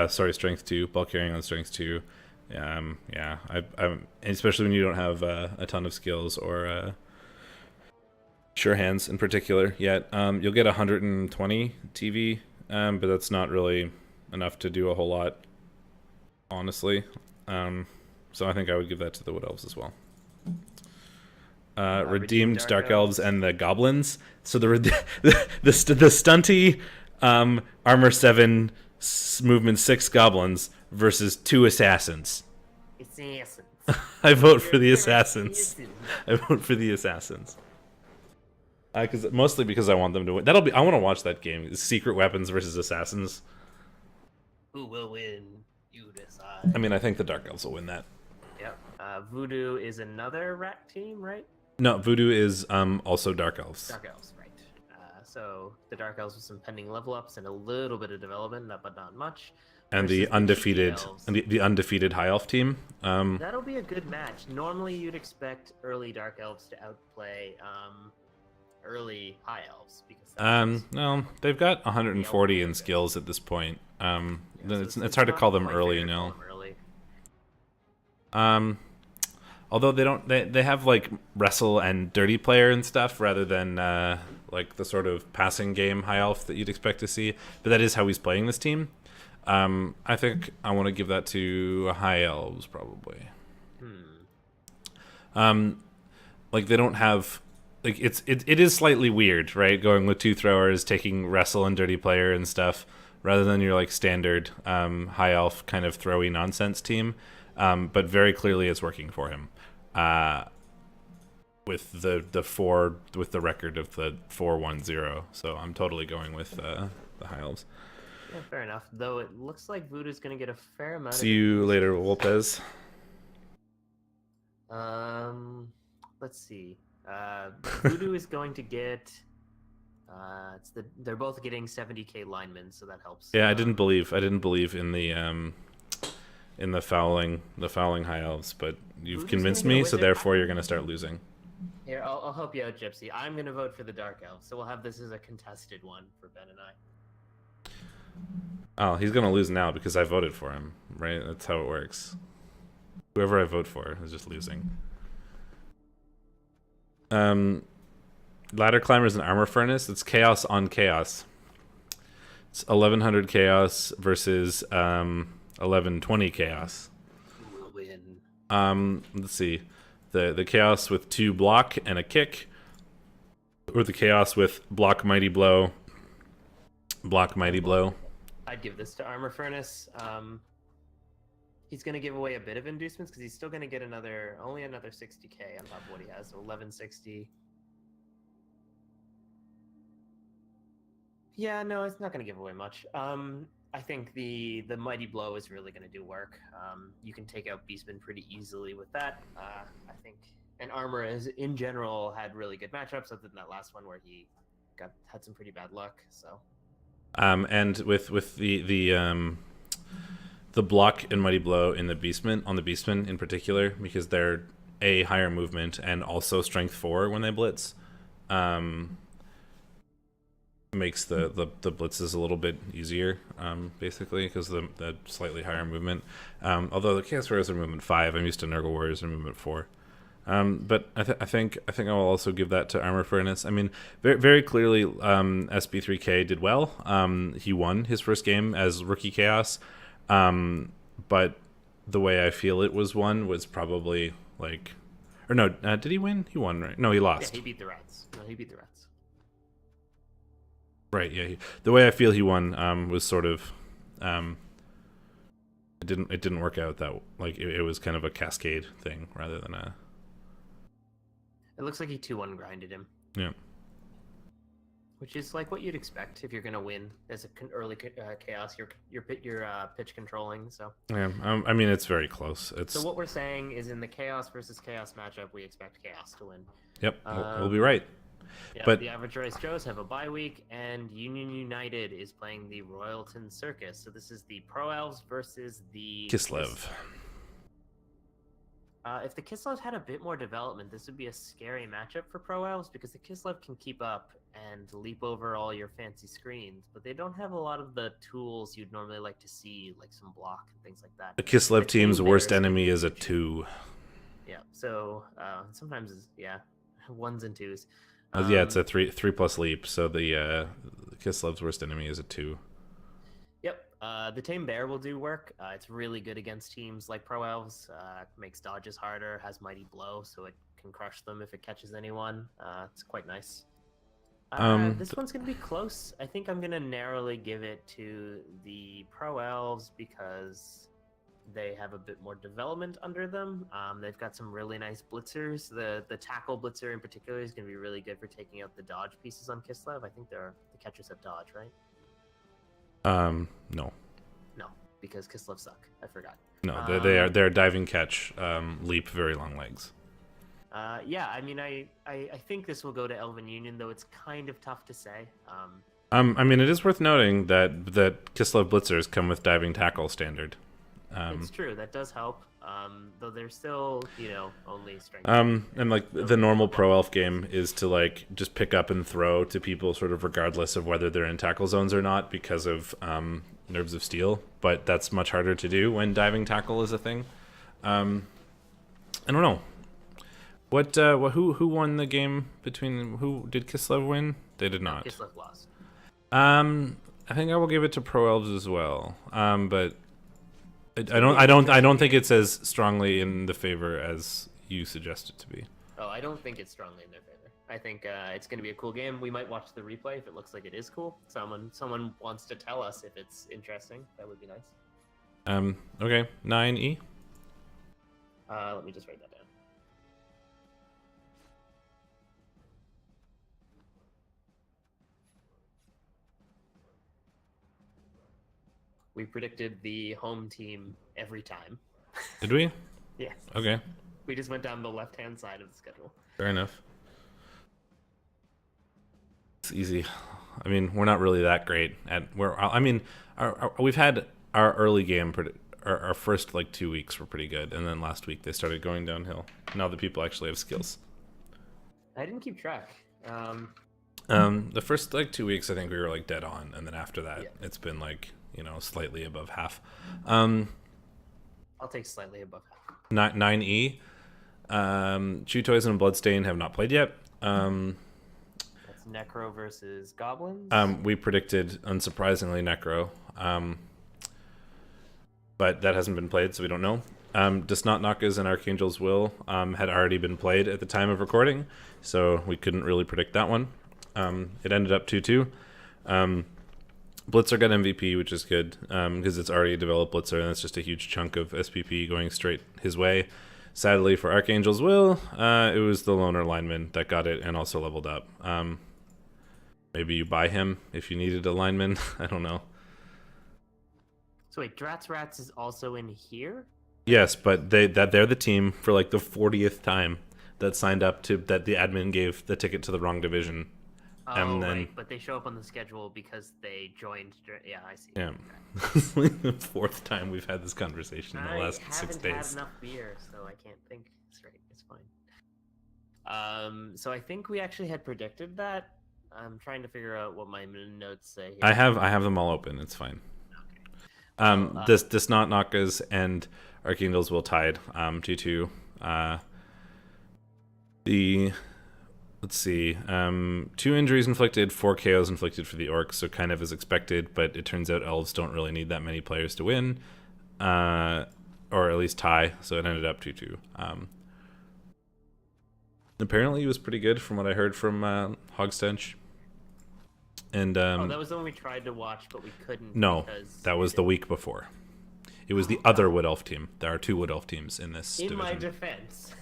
[SPEAKER 1] strength 2, ball carrying on strength 2. Yeah, I'm especially when you don't have a ton of skills or sure hands in particular yet. You'll get 120 TV, but that's not really enough to do a whole lot, honestly. So I think I would give that to the Wood Elves as well. Redeemed Dark Elves and the Goblins. So the stunty Armour 7 movement 6 goblins versus 2 assassins.
[SPEAKER 2] Assassins.
[SPEAKER 1] I vote for the assassins. I vote for the assassins. Mostly because I want them to win. I want to watch that game. Secret weapons versus assassins.
[SPEAKER 2] Who will win? You decide.
[SPEAKER 1] I mean, I think the Dark Elves will win that.
[SPEAKER 2] Yep. Voodoo is another rat team, right?
[SPEAKER 1] No, Voodoo is also Dark Elves.
[SPEAKER 2] Dark Elves, right. So the Dark Elves with some pending level ups and a little bit of development, but not much.
[SPEAKER 1] And the undefeated the undefeated High Elf team.
[SPEAKER 2] That'll be a good match. Normally you'd expect early Dark Elves to outplay early High Elves because
[SPEAKER 1] no, they've got 140 in skills at this point. It's hard to call them early now. Although they have like wrestle and dirty player and stuff rather than like the sort of passing game High Elf that you'd expect to see. But that is how he's playing this team. I think I want to give that to High Elves probably. Like they don't have like it is slightly weird, right? Going with 2 throwers, taking wrestle and dirty player and stuff rather than your like standard High Elf kind of throwy nonsense team. But very clearly it's working for him. With the record of the 4-1-0, so I'm totally going with the High Elves.
[SPEAKER 2] Yeah, fair enough. Though it looks like Voodoo's going to get a fair amount.
[SPEAKER 1] See you later, Lopez.
[SPEAKER 2] Let's see. Voodoo is going to get. They're both getting 70k linemen, so that helps.
[SPEAKER 1] Yeah, I didn't believe in the fouling High Elves, but you've convinced me, so therefore you're going to start losing.
[SPEAKER 2] Here, I'll help you out, Gypsy. I'm going to vote for the Dark Elves, so we'll have this as a contested one for Ben and I.
[SPEAKER 1] Oh, he's going to lose now because I voted for him, right? That's how it works. Whoever I vote for is just losing. Ladder Climbers and Armor Furnace. It's chaos on chaos. It's 1100 chaos versus 1120 chaos.
[SPEAKER 2] Who will win?
[SPEAKER 1] Let's see. The chaos with 2 block and a kick, or the chaos with block mighty blow. Block mighty blow.
[SPEAKER 2] I'd give this to Armor Furnace. He's going to give away a bit of inducements because he's still going to get only another 60k on top of what he has, so 1160. Yeah, no, it's not going to give away much. I think the Mighty Blow is really going to do work. You can take out Beastman pretty easily with that. I think, and Armor has in general had really good matchups, other than that last one where he had some pretty bad luck. So,
[SPEAKER 1] and with the block and Mighty Blow in the Beastman in particular, because they're higher movement and also strength 4 when they blitz. Makes the blitzes a little bit easier, basically, because of the slightly higher movement. Although the Chaos Warriors are movement 5, I'm used to Nurgle Warriors are movement 4. But I think I will also give that to Armor Furnace. I mean, very, very clearly, SB3K did well. He won his first game as Rookie Chaos, but the way I feel it was won was probably like, or no, did he win? He won, right? No, he lost.
[SPEAKER 2] Yeah, he beat the Rats.
[SPEAKER 1] Right, yeah. The way I feel he won was sort of, it didn't work out that like it was kind of a cascade thing rather than a.
[SPEAKER 2] It looks like he 2-1 grinded him.
[SPEAKER 1] Yeah.
[SPEAKER 2] Which is like what you'd expect if you're gonna win as an early chaos. You're pitch controlling, so.
[SPEAKER 1] Yeah, I mean it's very close.
[SPEAKER 2] So what we're saying is in the chaos versus chaos matchup, we expect chaos to win.
[SPEAKER 1] Yep, we'll be right.
[SPEAKER 2] Yeah,
[SPEAKER 1] but
[SPEAKER 2] the Average Race Joes have a bye week, and Union United is playing the Royalton Circus. So this is the Pro Elves versus the
[SPEAKER 1] Kislev.
[SPEAKER 2] If the Kislev had a bit more development, this would be a scary matchup for Pro Elves because the Kislev can keep up and leap over all your fancy screens, but they don't have a lot of the tools you'd normally like to see, like some block and things like that.
[SPEAKER 1] The Kislev team's worst enemy is a 2.
[SPEAKER 2] Yeah, so sometimes ones and twos.
[SPEAKER 1] Yeah, it's a 3+ leap. So the Kislev's worst enemy is a 2.
[SPEAKER 2] Yep. The Tame Bear will do work. It's really good against teams like Pro Elves. Makes dodges harder. Has Mighty Blow, so it can crush them if it catches anyone. It's quite nice. This one's going to be close. I think I'm going to narrowly give it to the Pro Elves because they have a bit more development under them. They've got some really nice blitzers. The tackle blitzer in particular is going to be really good for taking out the dodge pieces on Kislev. I think the catchers have dodge, right?
[SPEAKER 1] No.
[SPEAKER 2] No, because Kislev suck. I forgot.
[SPEAKER 1] No, they're diving catch, leap, very long legs.
[SPEAKER 2] Yeah, I mean, I think this will go to Elven Union, though it's kind of tough to say.
[SPEAKER 1] I mean, it is worth noting that Kislev blitzers come with diving tackle standard.
[SPEAKER 2] It's true, that does help. Though they're still, only strength.
[SPEAKER 1] And like the normal pro elf game is to like just pick up and throw to people sort of regardless of whether they're in tackle zones or not because of nerves of steel. But that's much harder to do when diving tackle is a thing. I don't know. Who won the game between who did Kislev win? They did not.
[SPEAKER 2] Kislev lost.
[SPEAKER 1] I think I will give it to Pro Elves as well. But I don't think it's as strongly in the favor as you suggest it to be.
[SPEAKER 2] Oh, I don't think it's strongly in their favor. I think it's going to be a cool game. We might watch the replay if it looks like it is cool. Someone wants to tell us if it's interesting. That would be nice.
[SPEAKER 1] Okay, 9E.
[SPEAKER 2] Let me just write that down. We predicted the home team every time.
[SPEAKER 1] Did we?
[SPEAKER 2] Yes.
[SPEAKER 1] Okay.
[SPEAKER 2] We just went down the left-hand side of the schedule.
[SPEAKER 1] Fair enough. It's easy. I mean, we're not really that great at where. I mean, we've had our early game. Our first 2 weeks were pretty good, and then last week they started going downhill. Now that people actually have skills.
[SPEAKER 2] I didn't keep track.
[SPEAKER 1] The first 2 weeks, I think we were dead on, and then after that, it's been slightly above half.
[SPEAKER 2] I'll take slightly above half.
[SPEAKER 1] 9E. Chew Toys and Bloodstain have not played yet.
[SPEAKER 2] That's Necro versus Goblins.
[SPEAKER 1] We predicted, unsurprisingly, Necro. But that hasn't been played, so we don't know. Desnotnockas and Archangel's Will had already been played at the time of recording, so we couldn't really predict that one. It ended up 2-2. Blitzer got MVP, which is good because it's already a developed Blitzer, and it's just a huge chunk of SPP going straight his way. Sadly for Archangel's Will, it was the loner lineman that got it and also leveled up. Maybe you buy him if you needed a lineman. I don't know.
[SPEAKER 2] So wait, Rats is also in here?
[SPEAKER 1] Yes, but they're the team for the 40th time that signed up to that the admin gave the ticket to the wrong division.
[SPEAKER 2] Oh, right, but they show up on the schedule because they joined. Yeah, I see.
[SPEAKER 1] Yeah, it's the 4th time we've had this conversation in the last 6 days.
[SPEAKER 2] I haven't had enough beer, so I can't think straight. It's fine. So I think we actually had predicted that. I'm trying to figure out what my notes say here.
[SPEAKER 1] I have them all open. It's fine. Okay. This Desnotnockas and Archangel's Will tied 2-2. Let's see. 2 injuries inflicted, 4 KOs inflicted for the Orcs, so kind of as expected, but it turns out Elves don't really need that many players to win, or at least tie, so it ended up 2-2. Apparently, he was pretty good from what I heard from Hogstench. And
[SPEAKER 2] that was the one we tried to watch, but we couldn't.
[SPEAKER 1] No, that was the week before. It was the other Wood Elf team. There are 2 Wood Elf teams in this division.
[SPEAKER 2] In my defense.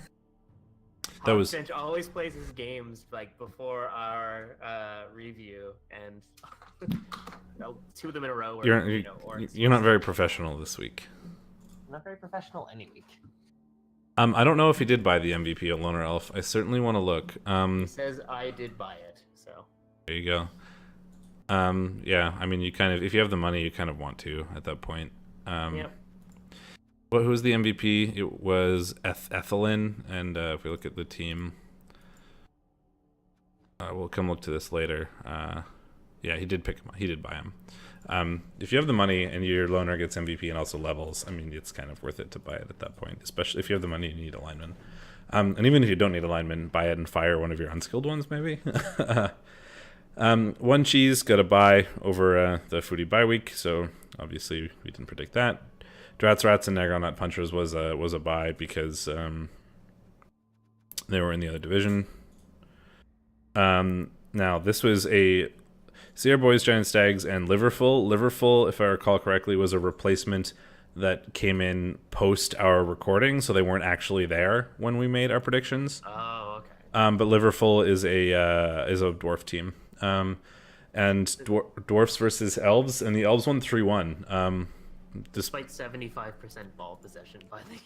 [SPEAKER 1] That was
[SPEAKER 2] always plays his games before our review, and 2 of them in a row.
[SPEAKER 1] You're not very professional this week.
[SPEAKER 2] I'm not very professional any week.
[SPEAKER 1] I don't know if he did buy the MVP at Loner Elf. I certainly want to look.
[SPEAKER 2] He says I did buy it, so
[SPEAKER 1] there you go. Yeah, I mean, you kind of, if you have the money, you kind of want to at that point.
[SPEAKER 2] Yep.
[SPEAKER 1] Who was the MVP? It was Ethelyn, and if we look at the team, we'll come look to this later. Yeah, he did pick him. He did buy him. If you have the money and your loner gets MVP and also levels, I mean, it's kind of worth it to buy it at that point, especially if you have the money and you need a lineman. And even if you don't need a lineman, buy it and fire one of your unskilled ones, maybe. One Cheese got a buy over the Foodie bye week, so obviously we didn't predict that. Rats and Negronut Punchers was a buy because they were in the other division. Now, this was a Sierra Boys, Giant Stags, and Liverful. Liverful, if I recall correctly, was a replacement that came in post our recording, so they weren't actually there when we made our predictions.
[SPEAKER 2] Oh, okay.
[SPEAKER 1] But Liverful is a dwarf team, and dwarfs versus elves, and the elves won 3-1.
[SPEAKER 2] Despite 75% ball possession by the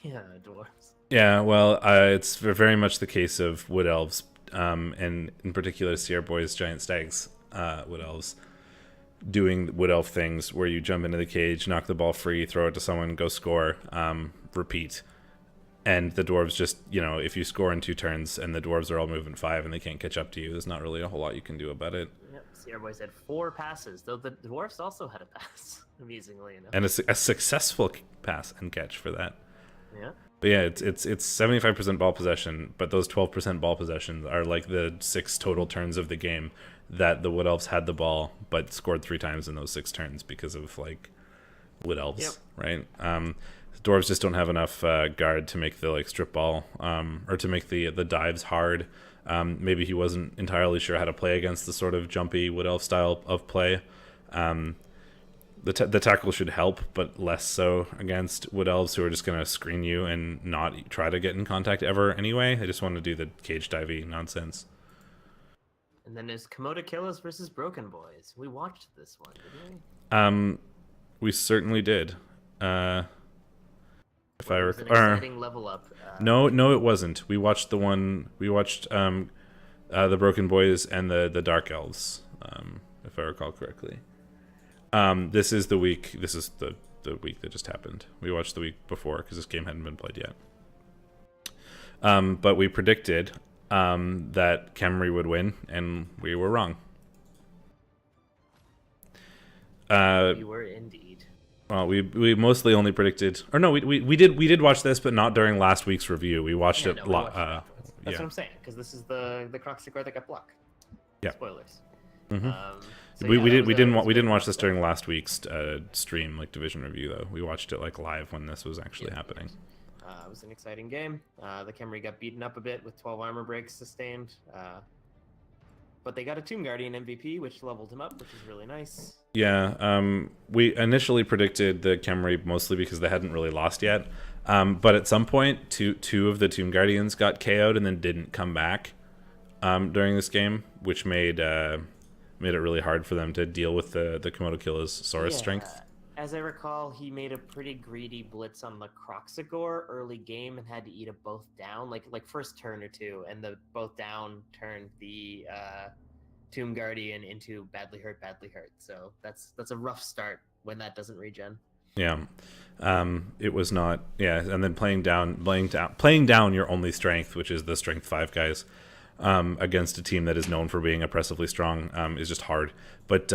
[SPEAKER 2] dwarves.
[SPEAKER 1] Yeah, well, it's very much the case of wood elves, and in particular Sierra Boys, Giant Stags, wood elves, doing wood elf things where you jump into the cage, knock the ball free, throw it to someone, go score, repeat. And the dwarves just, if you score in 2 turns and the dwarves are all moving 5 and they can't catch up to you, there's not really a whole lot you can do about it.
[SPEAKER 2] Yep, Sierra Boys had 4 passes, though the dwarves also had a pass, amusingly enough.
[SPEAKER 1] And a successful pass and catch for that.
[SPEAKER 2] Yeah.
[SPEAKER 1] But yeah, it's 75% ball possession, but those 12% ball possessions are like the 6 total turns of the game that the wood elves had the ball, but scored 3 times in those 6 turns because of wood elves, right? Dwarves just don't have enough guard to make the strip ball, or to make the dives hard. Maybe he wasn't entirely sure how to play against the sort of jumpy wood elf style of play. The tackle should help, but less so against wood elves who are just going to screen you and not try to get in contact ever anyway. They just want to do the cage divey nonsense.
[SPEAKER 2] And then there's Komodo Killers versus Broken Boys. We watched this one, didn't we?
[SPEAKER 1] We certainly did. If I
[SPEAKER 2] recall, exciting level up.
[SPEAKER 1] No, it wasn't. We watched the one. We watched the Broken Boys and the Dark Elves, if I recall correctly. This is the week. This is the week that just happened. We watched the week before because this game hadn't been played yet. But we predicted that Khemri would win, and we were wrong.
[SPEAKER 2] You were indeed.
[SPEAKER 1] Well, we mostly only predicted, or no, we did watch this, but not during last week's review. We watched it.
[SPEAKER 2] That's what I'm saying, because this is the Croxicore that got blocked.
[SPEAKER 1] Yeah.
[SPEAKER 2] Spoilers.
[SPEAKER 1] Mm-hmm.
[SPEAKER 2] So
[SPEAKER 1] we didn't watch this during last week's stream, division review though. We watched it live when this was actually happening.
[SPEAKER 2] It was an exciting game. The Khemri got beaten up a bit with 12 armor breaks sustained. But they got a Tomb Guardian MVP, which leveled him up, which is really nice.
[SPEAKER 1] Yeah, we initially predicted the Khemri mostly because they hadn't really lost yet. But at some point, two of the Tomb Guardians got KO'd and then didn't come back during this game, which made it really hard for them to deal with the Komodo Killer's Saurus strength.
[SPEAKER 2] As I recall, he made a pretty greedy blitz on the Croxigore early game and had to eat a both down, like first turn or two, and the both down turned the Tomb Guardian into badly hurt. So that's a rough start when that doesn't regen.
[SPEAKER 1] Yeah, it was not. Yeah, and then playing down your only strength, which is the strength 5 guys, against a team that is known for being oppressively strong, is just hard. But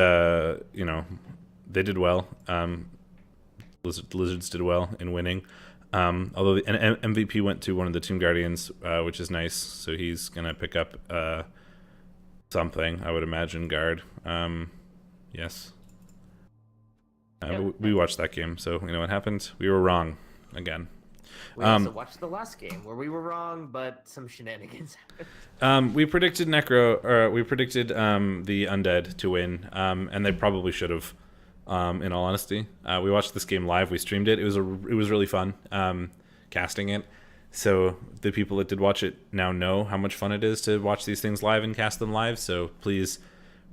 [SPEAKER 1] they did well. Lizards did well in winning. Although an MVP went to one of the Tomb Guardians, which is nice. So he's gonna pick up something, I would imagine. Guard. Yes. We watched that game, so you know what happened. We were wrong again.
[SPEAKER 2] We also watched the last game where we were wrong, but some shenanigans happened.
[SPEAKER 1] We predicted Necro, or we predicted the Undead to win, and they probably should have. In all honesty, we watched this game live. We streamed it. It was really fun casting it. So the people that did watch it now know how much fun it is to watch these things live and cast them live. So please,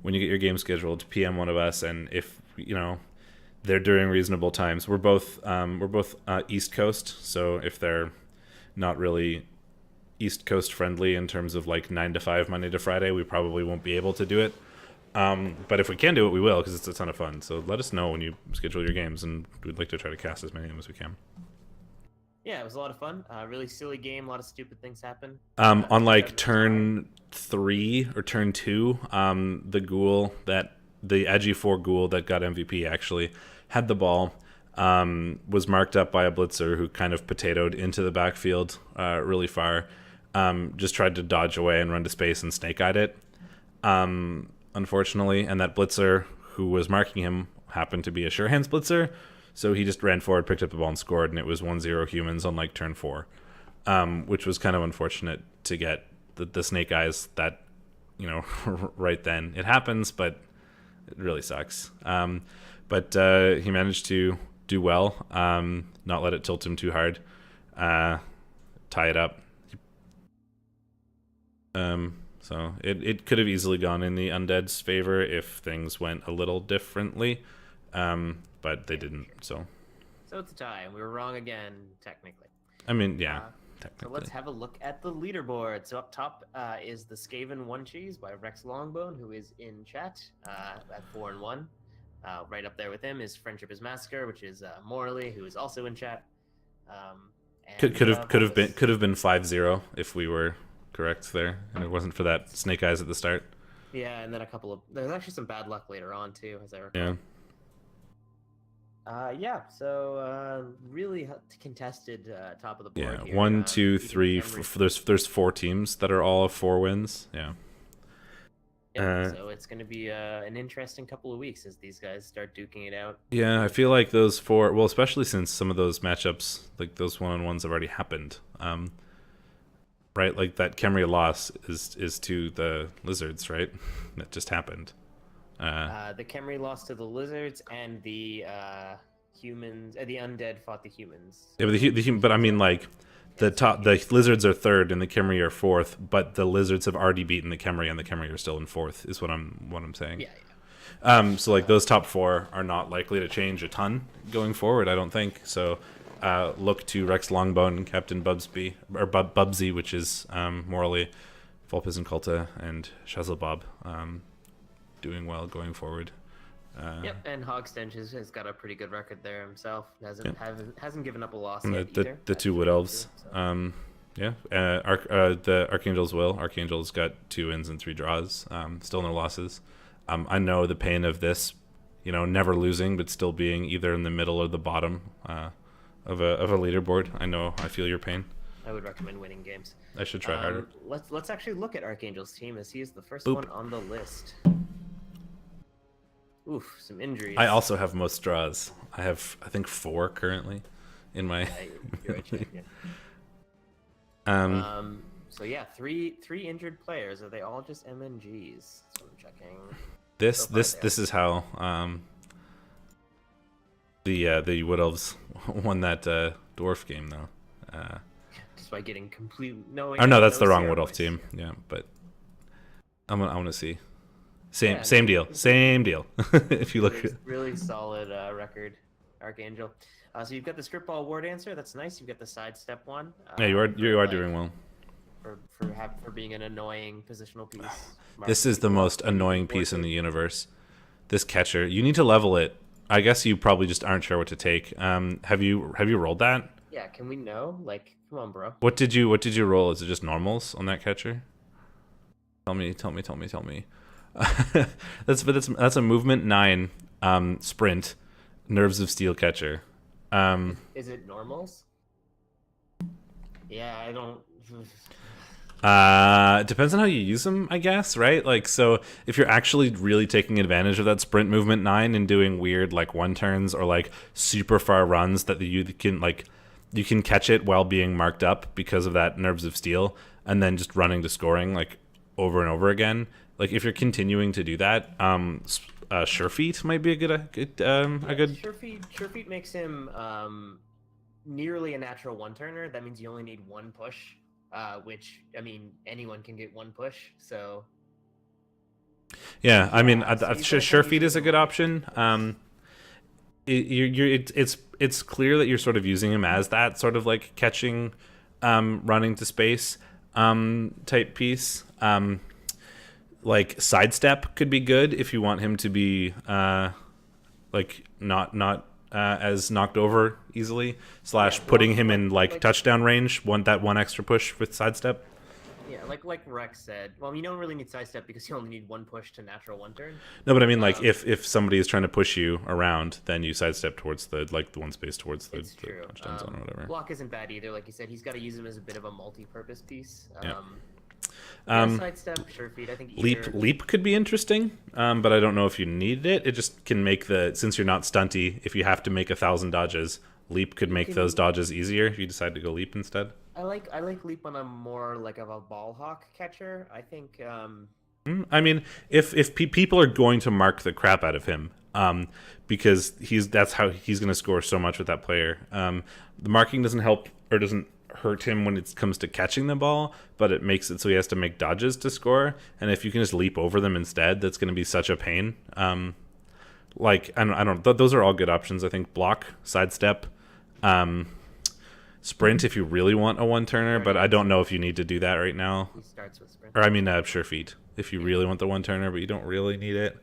[SPEAKER 1] when you get your game scheduled, PM one of us, and if they're during reasonable times. We're both East Coast, so if they're not really East Coast friendly in terms of 9 to 5 Monday to Friday, we probably won't be able to do it. But if we can do it, we will, because it's a ton of fun. So let us know when you schedule your games, and we'd like to try to cast as many of them as we can.
[SPEAKER 2] Yeah, it was a lot of fun. Really silly game. A lot of stupid things happen.
[SPEAKER 1] On turn 3 or turn 2, the Agi4 ghoul that got MVP actually had the ball, was marked up by a blitzer who kind of potatoed into the backfield really far. Just tried to dodge away and run to space and snake-eyed it. Unfortunately, and that blitzer who was marking him happened to be a sure hands blitzer, so he just ran forward, picked up the ball, and scored, and it was 1-0 humans on turn 4, which was kind of unfortunate to get the snake eyes that you know, right then. It happens, but it really sucks. But he managed to do well, not let it tilt him too hard, tie it up. So it could have easily gone in the Undead's favor if things went a little differently, but they didn't. So
[SPEAKER 2] it's a tie. We were wrong again, technically.
[SPEAKER 1] I mean, yeah.
[SPEAKER 2] So let's have a look at the leaderboard. So up top is the Skaven One Cheese by Rex Longbone, who is in chat at 4-1. Right up there with him is Friendship is Massacre, which is Morley, who is also in chat.
[SPEAKER 1] Could have been 5-0 if we were correct there, and it wasn't for that snake eyes at the start.
[SPEAKER 2] Yeah, and then there's actually some bad luck later on too, as I recall. So really contested top of the board here. 1, 2, 3.
[SPEAKER 1] There's 4 teams that are all 4 wins. Yeah.
[SPEAKER 2] So it's going to be an interesting couple of weeks as these guys start duking it out.
[SPEAKER 1] Yeah, I feel like those 4, well, especially since some of those matchups, like those one-on-ones, have already happened. Right, like that Khemri loss is to the Lizards, right? That just happened.
[SPEAKER 2] The Khemri lost to the Lizards, and the humans. The Undead fought the humans.
[SPEAKER 1] Yeah, but I mean, like the Lizards are 3rd and the Khemri are 4th, but the Lizards have already beaten the Khemri, and the Khemri are still in 4th. Is what I'm saying.
[SPEAKER 2] Yeah.
[SPEAKER 1] So like those top 4 are not likely to change a ton going forward, I don't think. So look to Rex Longbone and Captain Bubsy, which is Morley, Volpes and Kulta, and Shazzlebob. Doing well going forward.
[SPEAKER 2] And Hogstench has got a pretty good record there himself. Hasn't given up a loss yet either.
[SPEAKER 1] The 2 Wood Elves.
[SPEAKER 2] So.
[SPEAKER 1] The Archangel's will. Archangel's got 2 wins and 3 draws. Still no losses. I know the pain of this, never losing, but still being either in the middle or the bottom of a leaderboard. I feel your pain.
[SPEAKER 2] I would recommend winning games.
[SPEAKER 1] I should try harder.
[SPEAKER 2] Let's actually look at Archangel's team, as he is the first one on the list. Oof, some injuries.
[SPEAKER 1] I also have most draws. I have, I think, 4 currently in my.
[SPEAKER 2] You're right, So yeah, three injured players. Are they all just MNGs? So I'm checking.
[SPEAKER 1] This is how the Wood Elves won that dwarf game though.
[SPEAKER 2] Just by getting complete no.
[SPEAKER 1] Oh no, that's the wrong Wood Elf team. Yeah, but I want to see. Same deal. If you look,
[SPEAKER 2] really solid record, Archangel. So you've got the script ball ward answer. That's nice. You've got the sidestep one.
[SPEAKER 1] Yeah, you are doing well.
[SPEAKER 2] For being an annoying positional piece.
[SPEAKER 1] This is the most annoying piece in the universe. This catcher. You need to level it. I guess you probably just aren't sure what to take. Have you rolled that?
[SPEAKER 2] Yeah. Can we know? Like, come on, bro.
[SPEAKER 1] What did you roll? Is it just normals on that catcher? Tell me. That's a movement 9 sprint nerves of steel catcher.
[SPEAKER 2] Is it normals? Yeah, I don't.
[SPEAKER 1] It depends on how you use them, I guess, right? Like, so if you're actually really taking advantage of that sprint movement 9 and doing weird like 1 turns or like super far runs that you can catch it while being marked up because of that nerves of steel, and then just running to scoring like over and over again. Like if you're continuing to do that, Surefeet might be a good.
[SPEAKER 2] Surefeet makes him nearly a natural 1-turner. That means you only need 1 push, which I mean anyone can get 1 push. So
[SPEAKER 1] yeah, I mean Surefeet is a good option. It's clear that you're sort of using him as that sort of like catching, running to space type piece. Like sidestep could be good if you want him to be like not as knocked over easily / putting him in like touchdown range. Want that 1 extra push with sidestep.
[SPEAKER 2] Yeah, like Rex said. Well, you don't really need sidestep because you only need 1 push to natural 1-turn.
[SPEAKER 1] No, but I mean like if somebody is trying to push you around, then you sidestep towards the 1 space towards the touchdown zone or whatever.
[SPEAKER 2] Block isn't bad either. Like you said, he's got to use him as a bit of a multi-purpose piece.
[SPEAKER 1] Yeah.
[SPEAKER 2] Sidestep, Surefeet, I think
[SPEAKER 1] leap could be interesting, but I don't know if you need it. It just can make since you're not stunty, if you have to make 1,000 dodges, leap could make those dodges easier if you decide to go leap instead.
[SPEAKER 2] I like leap when I'm more like of a ball hawk catcher. I think
[SPEAKER 1] I mean, if people are going to mark the crap out of him, because that's how he's going to score so much with that player. The marking doesn't help or doesn't hurt him when it comes to catching the ball, but it makes it so he has to make dodges to score. And if you can just leap over them instead, that's going to be such a pain. Like I don't. Those are all good options. I think block, sidestep, sprint if you really want a one-turner, but I don't know if you need to do that right now.
[SPEAKER 2] He starts with sprint.
[SPEAKER 1] Or I mean, sure feet if you really want the one-turner, but you don't really need it.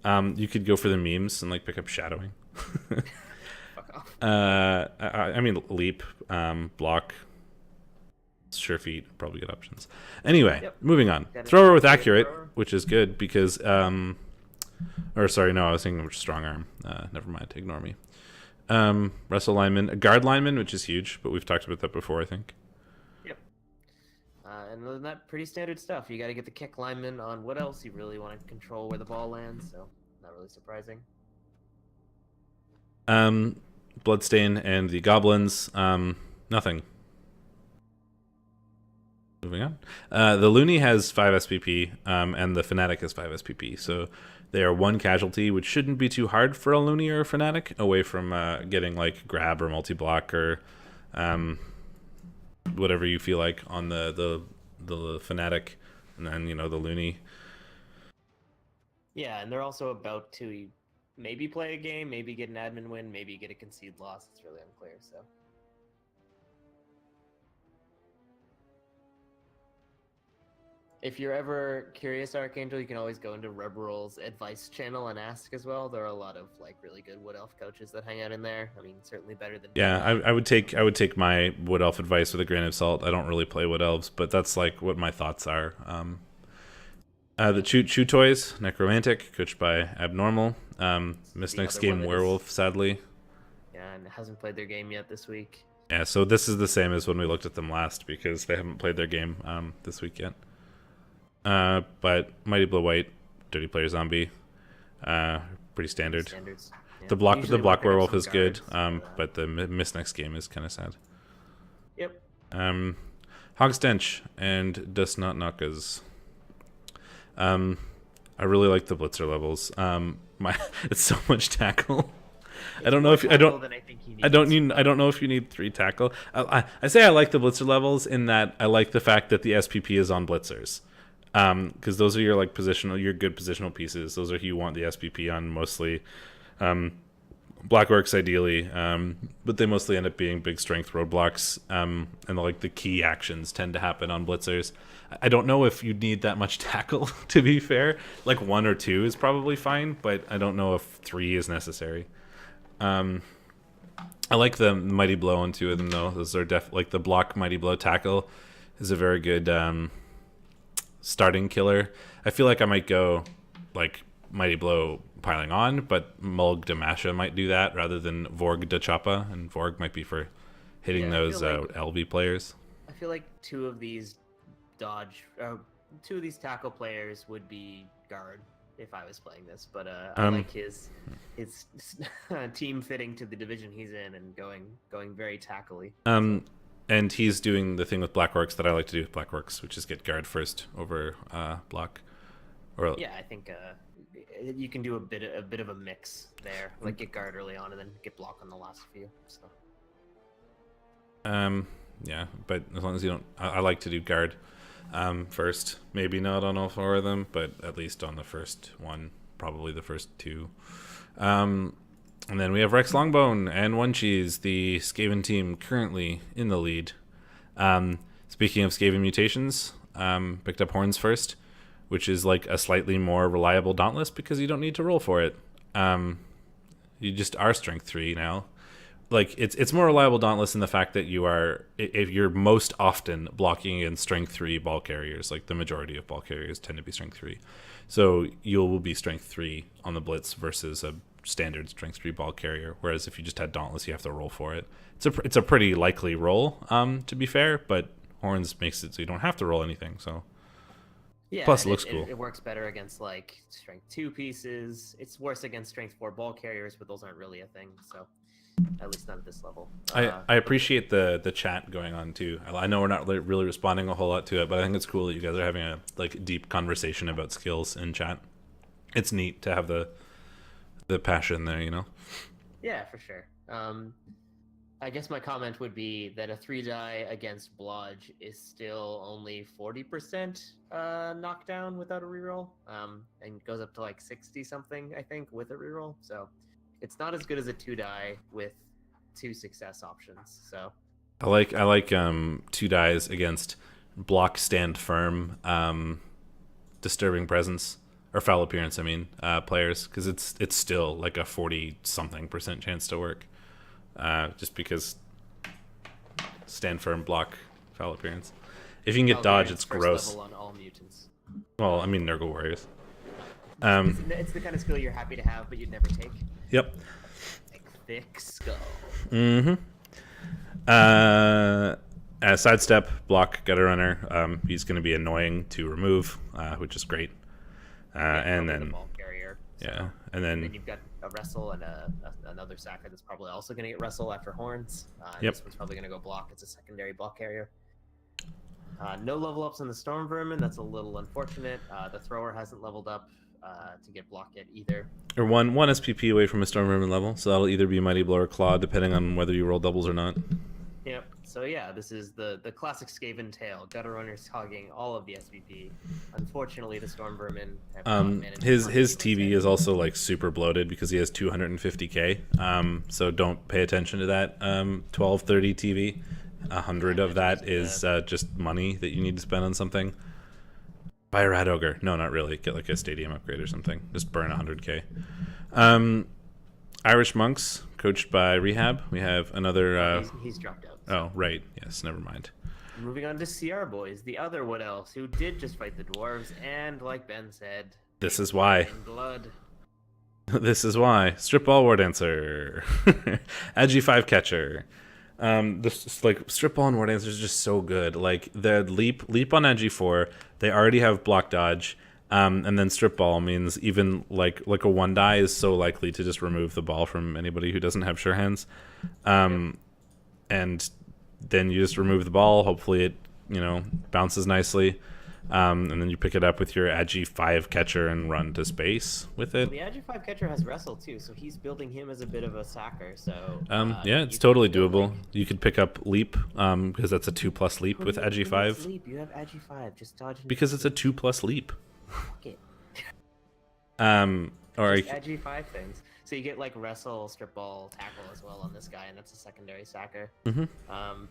[SPEAKER 1] You could go for the memes and like pick up shadowing.
[SPEAKER 2] Fuck off.
[SPEAKER 1] I mean, leap, block, sure feet, probably good options. Anyway, moving on. Thrower with accurate, which is good because, or sorry, no, I was thinking strong arm. Never mind, ignore me. Wrestle lineman, a guard lineman, which is huge, but we've talked about that before, I think.
[SPEAKER 2] Yep. And other than that, pretty standard stuff. You got to get the kick lineman on what else you really want to control where the ball lands, so not really surprising.
[SPEAKER 1] Bloodstain and the goblins, nothing. Moving on. The Looney has 5 SPP, and the Fnatic has 5 SPP, so they are 1 casualty, which shouldn't be too hard for a Looney or a Fnatic, away from getting like grab or multi-block or whatever you feel like on the Fnatic, and then the Looney.
[SPEAKER 2] Yeah, and they're also about to maybe play a game, maybe get an admin win, maybe get a concede loss. It's really unclear. So. If you're ever curious, Archangel, you can always go into REBBL's advice channel and ask as well. There are a lot of like really good Wood Elf coaches that hang out in there. I mean, certainly better than.
[SPEAKER 1] Yeah, I would take my Wood Elf advice with a grain of salt. I don't really play Wood Elves, but that's like what my thoughts are. The Chew Toys, Necromantic, coached by Abnormal. Missed next game, Werewolf, sadly.
[SPEAKER 2] Yeah, and hasn't played their game yet this week.
[SPEAKER 1] Yeah, so this is the same as when we looked at them last because they haven't played their game this week yet. But Mighty Blow White, Dirty Player Zombie, pretty standard.
[SPEAKER 2] Standards. Yeah.
[SPEAKER 1] The block Werewolf is good,
[SPEAKER 2] guards,
[SPEAKER 1] but the miss next game is kind of sad.
[SPEAKER 2] Yep.
[SPEAKER 1] Hogstench and Does Not Knockas. I really like the Blitzer levels. It's so much tackle. I don't know if you need 3 tackle. I say I like the Blitzer levels in that I like the fact that the SPP is on Blitzers. Because those are your like your good positional pieces. Those are who you want the SPP on mostly. Black Orcs ideally, but they mostly end up being big strength roadblocks, and like the key actions tend to happen on Blitzers. I don't know if you need that much tackle, to be fair. Like 1 or 2 is probably fine, but I don't know if 3 is necessary. I like the Mighty Blow on 2 of them though. Those are like the block Mighty Blow tackle is a very good starting killer. I feel like I might go like Mighty Blow piling on, but Mulg Damasha might do that rather than Vorg de Choppa, and Vorg might be for hitting those LV players.
[SPEAKER 2] I feel like 2 of these tackle players would be guard if I was playing this, but I like his team fitting to the division he's in and going very tackly.
[SPEAKER 1] And he's doing the thing with Black Orcs that I like to do with Black Orcs, which is get guard first over block. Or
[SPEAKER 2] yeah, I think you can do a bit of a mix there, like get guard early on and then get block on the last few. So.
[SPEAKER 1] Yeah, but as long as you don't, I like to do guard first. Maybe not on all 4 of them, but at least on the first one, probably the first 2. And then we have Rex Longbone and One Cheese, the Skaven team currently in the lead. Speaking of Skaven mutations, picked up Horns first, which is like a slightly more reliable Dauntless because you don't need to roll for it. You just are strength 3 now. Like it's more reliable Dauntless in the fact that if you're most often blocking against strength 3 ball carriers, like the majority of ball carriers tend to be strength 3. So you will be strength 3 on the Blitz versus a standard strength 3 ball carrier, whereas if you just had Dauntless you have to roll for it. It's a pretty likely roll, to be fair, but Horns makes it so you don't have to roll anything. So
[SPEAKER 2] yeah,
[SPEAKER 1] plus it looks cool.
[SPEAKER 2] It works better against like strength 2 pieces. It's worse against strength 4 ball carriers, but those aren't really a thing. So at least not at this level.
[SPEAKER 1] I appreciate the chat going on too. I know we're not really responding a whole lot to it, but I think it's cool that you guys are having a deep conversation about skills in chat. It's neat to have the passion there, you know.
[SPEAKER 2] Yeah, for sure. I guess my comment would be that a 3-die against Blodge is still only 40% knockdown without a reroll, and goes up to like 60 something, I think, with a reroll. So it's not as good as a 2-die with 2 success options. So
[SPEAKER 1] I like 2 dies against block, stand firm, disturbing presence or foul appearance. I mean, players, because it's still like a 40-something% chance to work. Just because stand firm, block, foul appearance. If you can get dodge, it's gross.
[SPEAKER 2] Level on all mutants.
[SPEAKER 1] Well, I mean, Nurgle warriors.
[SPEAKER 2] It's the kind of skill you're happy to have, but you'd never take.
[SPEAKER 1] Yep.
[SPEAKER 2] Like thick skull.
[SPEAKER 1] Mm-hmm. Sidestep, block, gutter runner. He's going to be annoying to remove, which is great. And then
[SPEAKER 2] the ball carrier.
[SPEAKER 1] Yeah, and then
[SPEAKER 2] you've got a wrestle and another sacker that's probably also going to get wrestle after horns.
[SPEAKER 1] Yep.
[SPEAKER 2] This one's probably going to go block. It's a secondary block carrier. No level ups on the storm vermin. That's a little unfortunate. The thrower hasn't leveled up to get block yet either.
[SPEAKER 1] Or one SPP away from a storm vermin level, so that'll either be mighty blow or claw, depending on whether you roll doubles or not.
[SPEAKER 2] Yep. So yeah, this is the classic Skaven tale. Gutter runners hogging all of the SVP. Unfortunately, the storm vermin have not managed.
[SPEAKER 1] His TV is also like super bloated because he has 250k. So don't pay attention to that. 1230 TV. 100 of that is just money that you need to spend on something. Buy a Rat Ogre. No, not really. Get like a stadium upgrade or something. Just burn 100k. Irish monks, coached by Rehab. We have another.
[SPEAKER 2] He's dropped out.
[SPEAKER 1] Oh, right. Yes, never mind.
[SPEAKER 2] Moving on to CR Boys, the other what else, who did just fight the Dwarves, and like Ben said,
[SPEAKER 1] this is why.
[SPEAKER 2] In blood.
[SPEAKER 1] This is why. Strip Ball War Dancer. Agi 5 Catcher. This like Strip Ball and War Dancer is just so good. Like the leap on Agi 4, they already have block dodge. And then Strip Ball means even like a 1-die is so likely to just remove the ball from anybody who doesn't have sure hands. And then you just remove the ball. Hopefully it, bounces nicely. And then you pick it up with your Agi 5 Catcher and run to space with it.
[SPEAKER 2] Well, the Agi 5 Catcher has wrestle too, so he's building him as a bit of a sacker. So
[SPEAKER 1] yeah, it's totally doable. You could pick up Leap because that's a 2+ leap with Agi 5.
[SPEAKER 2] Leap? You have Agi 5, just dodge.
[SPEAKER 1] Because it's a 2+ leap.
[SPEAKER 2] Fuck it.
[SPEAKER 1] Or
[SPEAKER 2] just Agi 5 things. So you get like wrestle, strip ball, tackle as well on this guy, and that's a secondary sacker.
[SPEAKER 1] Mm-hmm.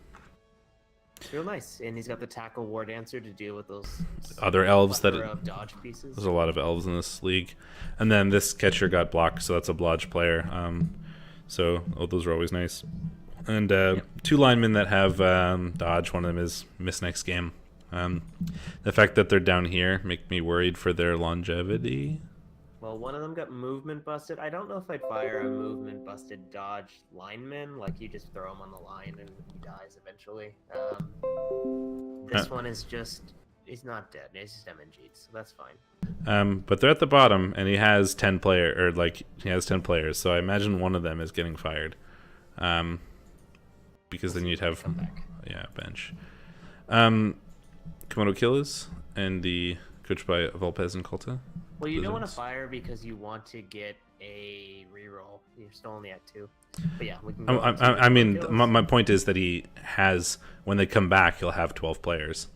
[SPEAKER 2] It's real nice, and he's got the tackle war dancer to deal with those
[SPEAKER 1] other elves that
[SPEAKER 2] of dodge pieces.
[SPEAKER 1] There's a lot of elves in this league, and then this catcher got blocked, so that's a blodge player. So those are always nice. And 2 linemen that have dodge. One of them is miss next game. The fact that they're down here make me worried for their longevity.
[SPEAKER 2] Well, one of them got movement busted. I don't know if I'd fire a movement busted dodge lineman. Like, you just throw him on the line and he dies eventually. This one is just... He's not dead. He's just MNG'd, so that's fine.
[SPEAKER 1] But they're at the bottom, and he has 10 players, so I imagine one of them is getting fired. Because then you'd have... bench. Komodo Killers and the coached by Volpez and Colta.
[SPEAKER 2] Well, you don't want to fire because you want to get a reroll. You're still only at 2. But yeah, we can go
[SPEAKER 1] I mean, my point is that he has, when they come back, he'll have 12 players.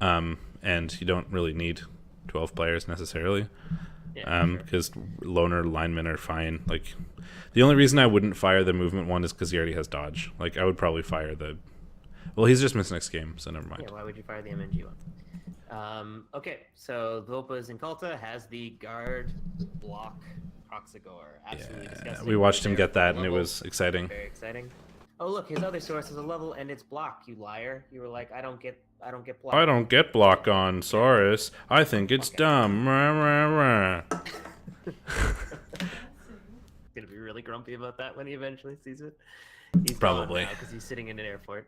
[SPEAKER 1] And you don't really need 12 players necessarily. Because loner linemen are fine. Like, the only reason I wouldn't fire the movement one is because he already has dodge. Like, I would probably fire the... Well, he's just missed next game, so never mind.
[SPEAKER 2] Yeah, why would you fire the MNG one? Okay, so Volpez and Culta has the guard block Proxigor. Absolutely disgusting.
[SPEAKER 1] We watched him get that, and it was exciting.
[SPEAKER 2] Very exciting. Oh, look, his other source is a level, and it's block, you liar. You were like, I don't get block.
[SPEAKER 1] I don't get block on Saurus. I think it's dumb. Rah, rah, rah.
[SPEAKER 2] Gonna be really grumpy about that when he eventually sees it. He's
[SPEAKER 1] probably
[SPEAKER 2] because he's sitting in an airport.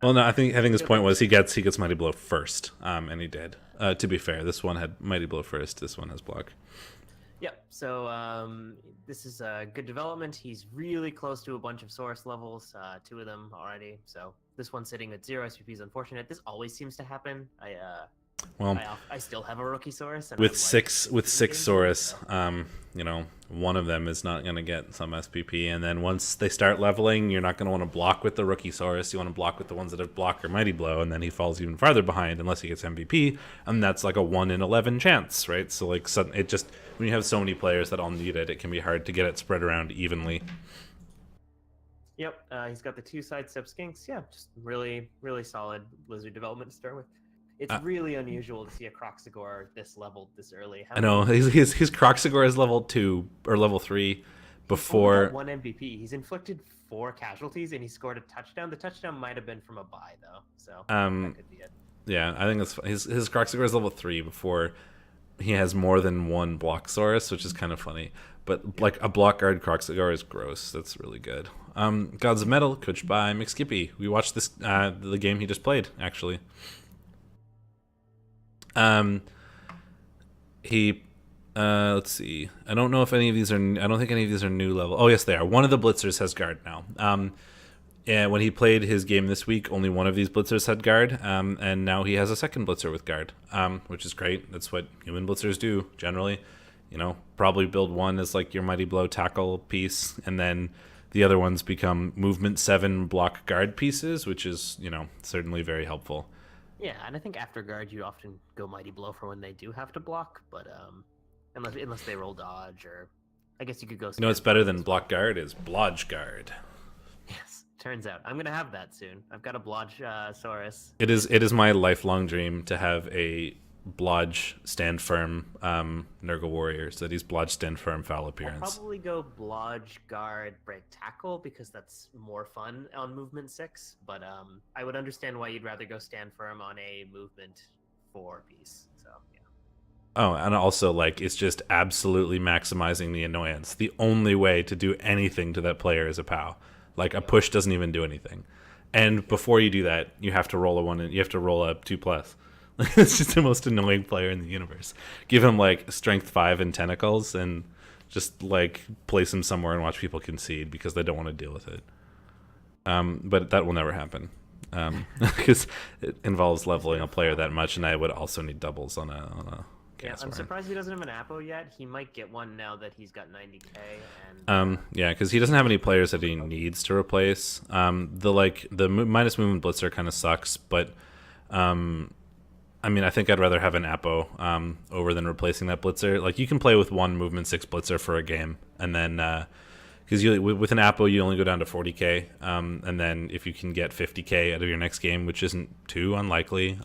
[SPEAKER 1] Well, no, I think his point was he gets Mighty Blow first, and he did. To be fair, this one had Mighty Blow first. This one has block.
[SPEAKER 2] Yep. So this is a good development. He's really close to a bunch of source levels, 2 of them already. So this one's sitting at 0 SPP is unfortunate. This always seems to happen. I still have a rookie source. And
[SPEAKER 1] with six source, one of them is not going to get some SPP, and then once they start leveling, you're not going to want to block with the rookie source. You want to block with the ones that have block or mighty blow, and then he falls even farther behind unless he gets MVP, and that's like a 1 in 11 chance, right? So like it just, when you have so many players that all need it, it can be hard to get it spread around evenly.
[SPEAKER 2] Yep, he's got the 2 sidestep skinks. Yeah, just really, really solid Blizzard development to start with. It's really unusual to see a Kroxigor this leveled this early.
[SPEAKER 1] I know his Kroxigor is level 2 or level 3 before
[SPEAKER 2] 1 MVP. He's inflicted 4 casualties and he scored a touchdown. The touchdown might have been from a bye though, so that could be it.
[SPEAKER 1] Yeah, I think that's his Kroxigor is level 3 before he has more than 1 block source, which is kind of funny. But like a block guard Kroxigor is gross. That's really good. Gods of Metal, coached by McSkippy. We watched this the game he just played actually. Let's see. I don't know if any of these are. I don't think any of these are new level. Oh yes, they are. One of the blitzers has guard now. And when he played his game this week, only one of these blitzers had guard. And now he has a second blitzer with guard. Which is great. That's what human blitzers do generally. Probably build one as like your mighty blow tackle piece, and then the other ones become movement 7 block guard pieces, which is certainly very helpful.
[SPEAKER 2] Yeah, and I think after guard you often go mighty blow for when they do have to block, but unless they roll dodge, or I guess you could go.
[SPEAKER 1] It's better than block guard is blodge guard.
[SPEAKER 2] Yes, turns out I'm gonna have that soon. I've got a blodge Saurus.
[SPEAKER 1] It is my lifelong dream to have a blodge stand firm Nurgle warrior, so that he's blodge stand firm foul appearance.
[SPEAKER 2] I'll probably go blodge guard break tackle because that's more fun on movement 6, but I would understand why you'd rather go stand firm on a movement 4 piece. So yeah.
[SPEAKER 1] Oh, and also it's just absolutely maximizing the annoyance. The only way to do anything to that player is a POW. A push doesn't even do anything, and before you do that, you have to roll a 1 and you have to roll a 2+. It's just the most annoying player in the universe. Give him strength 5 and tentacles, and just place him somewhere and watch people concede because they don't want to deal with it. But that will never happen because it involves leveling a player that much, and I would also need doubles on a.
[SPEAKER 2] Yeah, I'm surprised he doesn't have an Apo yet. He might get one now that he's got 90k. And
[SPEAKER 1] yeah, because he doesn't have any players that he needs to replace. The minus movement blitzer kind of sucks, but I think I'd rather have an Apo over than replacing that blitzer. You can play with 1 movement 6 blitzer for a game, and then because with an Apo you only go down to 40k, and then if you can get 50k out of your next game, which isn't too unlikely,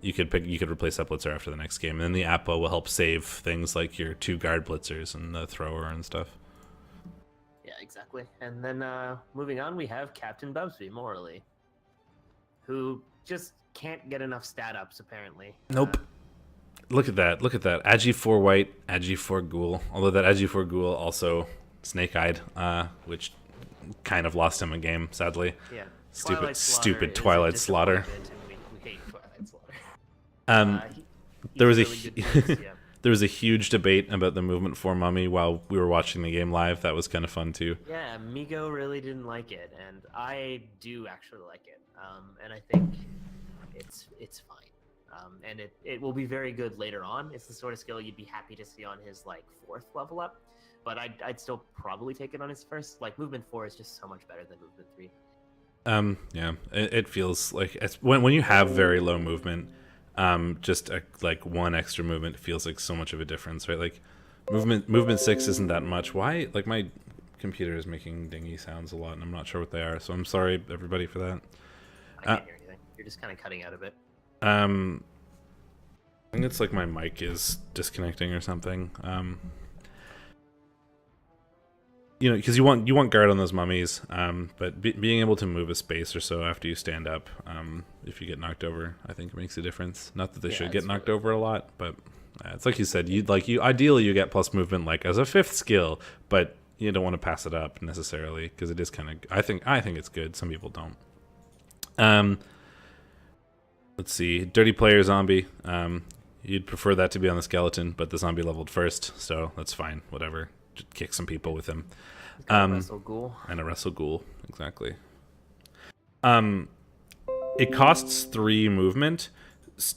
[SPEAKER 1] you could replace that blitzer after the next game, and then the Apo will help save things like your 2 guard blitzers and the thrower and stuff.
[SPEAKER 2] Yeah, exactly. And then moving on, we have Captain Bubsby Morley, who just can't get enough stat ups apparently.
[SPEAKER 1] Nope. Look at that. Agi 4 white, Agi 4 ghoul. Although that Agi 4 ghoul also snake-eyed, which kind of lost him a game, sadly.
[SPEAKER 2] Yeah.
[SPEAKER 1] Stupid Twilight Slaughter.
[SPEAKER 2] We hate Twilight Slaughter.
[SPEAKER 1] There was there was a huge debate about the movement 4 mummy while we were watching the game live. That was kind of fun too.
[SPEAKER 2] Yeah, Migo really didn't like it, and I do actually like it. And I think it's fine. And it will be very good later on. It's the sort of skill you'd be happy to see on his 4th level up, but I'd still probably take it on his first. Movement 4 is just so much better than movement 3.
[SPEAKER 1] Yeah, it feels like when you have very low movement, just 1 extra movement feels like so much of a difference, right? Movement 6 isn't that much. Why? My computer is making dingy sounds a lot, and I'm not sure what they are, so I'm sorry everybody for that.
[SPEAKER 2] I can't hear anything. You're just kind of cutting out a bit.
[SPEAKER 1] I think it's my mic is disconnecting or something. Because you want guard on those mummies, but being able to move a space or so after you stand up, if you get knocked over, I think it makes a difference. Not that they should get knocked over a lot, but it's like you said, ideally you get plus movement as a 5th skill, but you don't want to pass it up necessarily because it is kind of. I think it's good. Some people don't. Let's see. Dirty Player Zombie. You'd prefer that to be on the skeleton, but the zombie leveled first, so that's fine. Whatever. Just kick some people with him.
[SPEAKER 2] A wrestle ghoul.
[SPEAKER 1] And a wrestle ghoul, exactly. It costs 3 movement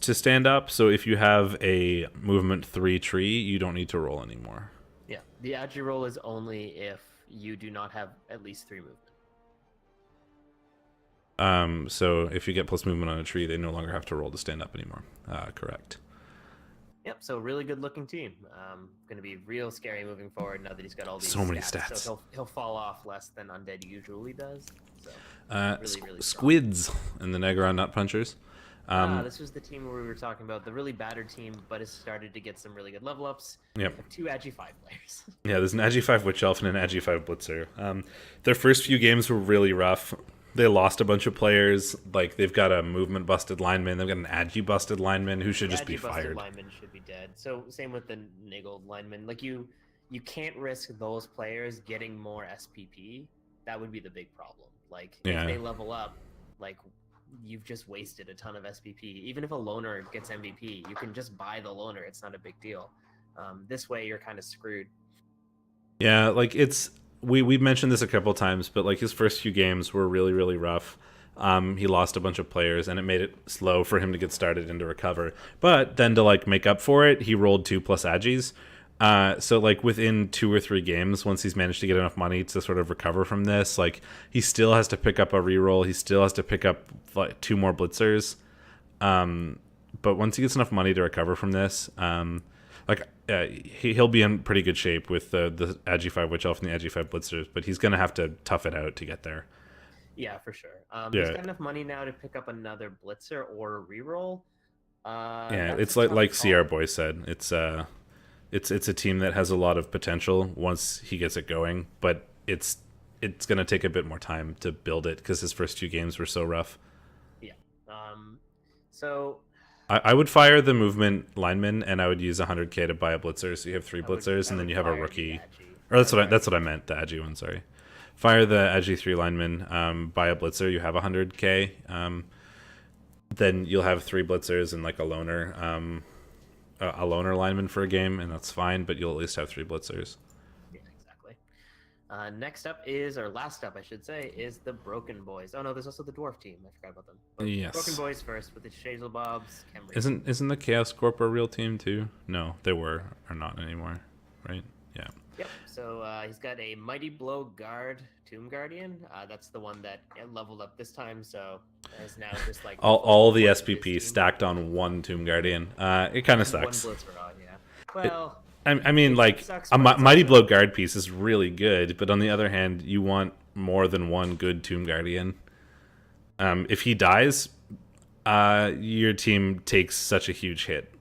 [SPEAKER 1] to stand up, so if you have a movement 3 tree, you don't need to roll anymore.
[SPEAKER 2] Yeah, the agi roll is only if you do not have at least 3 movement.
[SPEAKER 1] So if you get plus movement on a tree, they no longer have to roll to stand up anymore. Correct.
[SPEAKER 2] Yep, so really good looking team. Going to be real scary moving forward now that he's got all these
[SPEAKER 1] many stats.
[SPEAKER 2] So he'll fall off less than Undead usually does. So really
[SPEAKER 1] Squids and the Negron Nut Punchers.
[SPEAKER 2] This was the team where we were talking about, the really battered team, but has started to get some really good level ups.
[SPEAKER 1] Yep.
[SPEAKER 2] 2 Agi 5 players.
[SPEAKER 1] Yeah, there's an Agi 5 Witch Elf and an Agi 5 Blitzer. Their first few games were really rough. They lost a bunch of players. Like, they've got a movement busted lineman. They've got an Agi busted lineman who should just be fired.
[SPEAKER 2] Lineman should be dead. So same with the Niggled lineman. Like, you can't risk those players getting more SPP. That would be the big problem. Like, if they level up, like, you've just wasted a ton of SPP. Even if a loner gets MVP, you can just buy the loner. It's not a big deal. This way, you're kind of screwed.
[SPEAKER 1] Yeah, like, it's... We've mentioned this a couple times, but like his first few games were really, really rough. He lost a bunch of players, and it made it slow for him to get started and to recover. But then to like make up for it, he rolled 2+ Agis. So like within 2 or 3 games, once he's managed to get enough money to sort of recover from this, like he still has to pick up a reroll. He still has to pick up like 2 more blitzers. But once he gets enough money to recover from this, he'll be in pretty good shape with the Agi 5 Witch Elf and the Agi 5 Blitzers, but he's going to have to tough it out to get there.
[SPEAKER 2] Yeah, for sure. He's got enough money now to pick up another Blitzer or a reroll.
[SPEAKER 1] It's like CR Boy said. It's a team that has a lot of potential once he gets it going, but it's going to take a bit more time to build it because his first 2 games were so rough.
[SPEAKER 2] Yeah. So...
[SPEAKER 1] I would fire the movement lineman, and I would use 100k to buy a blitzer, so you have 3 blitzers, and then you have a rookie. Or that's what I meant. The Agi one, sorry. Fire the Agi 3 lineman, buy a blitzer. You have 100k. Then you'll have 3 blitzers and like a loner lineman for a game, and that's fine. But you'll at least have 3 blitzers.
[SPEAKER 2] Yeah, exactly. Next up is, or last up, I should say, is the Broken Boys. Oh no, there's also the Dwarf team. I forgot about them. But
[SPEAKER 1] yes.
[SPEAKER 2] Broken Boys first with the Shazelbobs, Khemri.
[SPEAKER 1] Isn't the Chaos Corp a real team too? No, they are not anymore, right? Yeah.
[SPEAKER 2] Yep. So he's got a Mighty Blow Guard Tomb Guardian. That's the one that leveled up this time. So is now just like
[SPEAKER 1] all the SPP stacked on one Tomb Guardian. It kind of sucks.
[SPEAKER 2] One Blitzer on, yeah. Well.
[SPEAKER 1] I mean, like, a Mighty Blow Guard piece is really good, but on the other hand, you want more than one good Tomb Guardian. If he dies, your team takes such a huge hit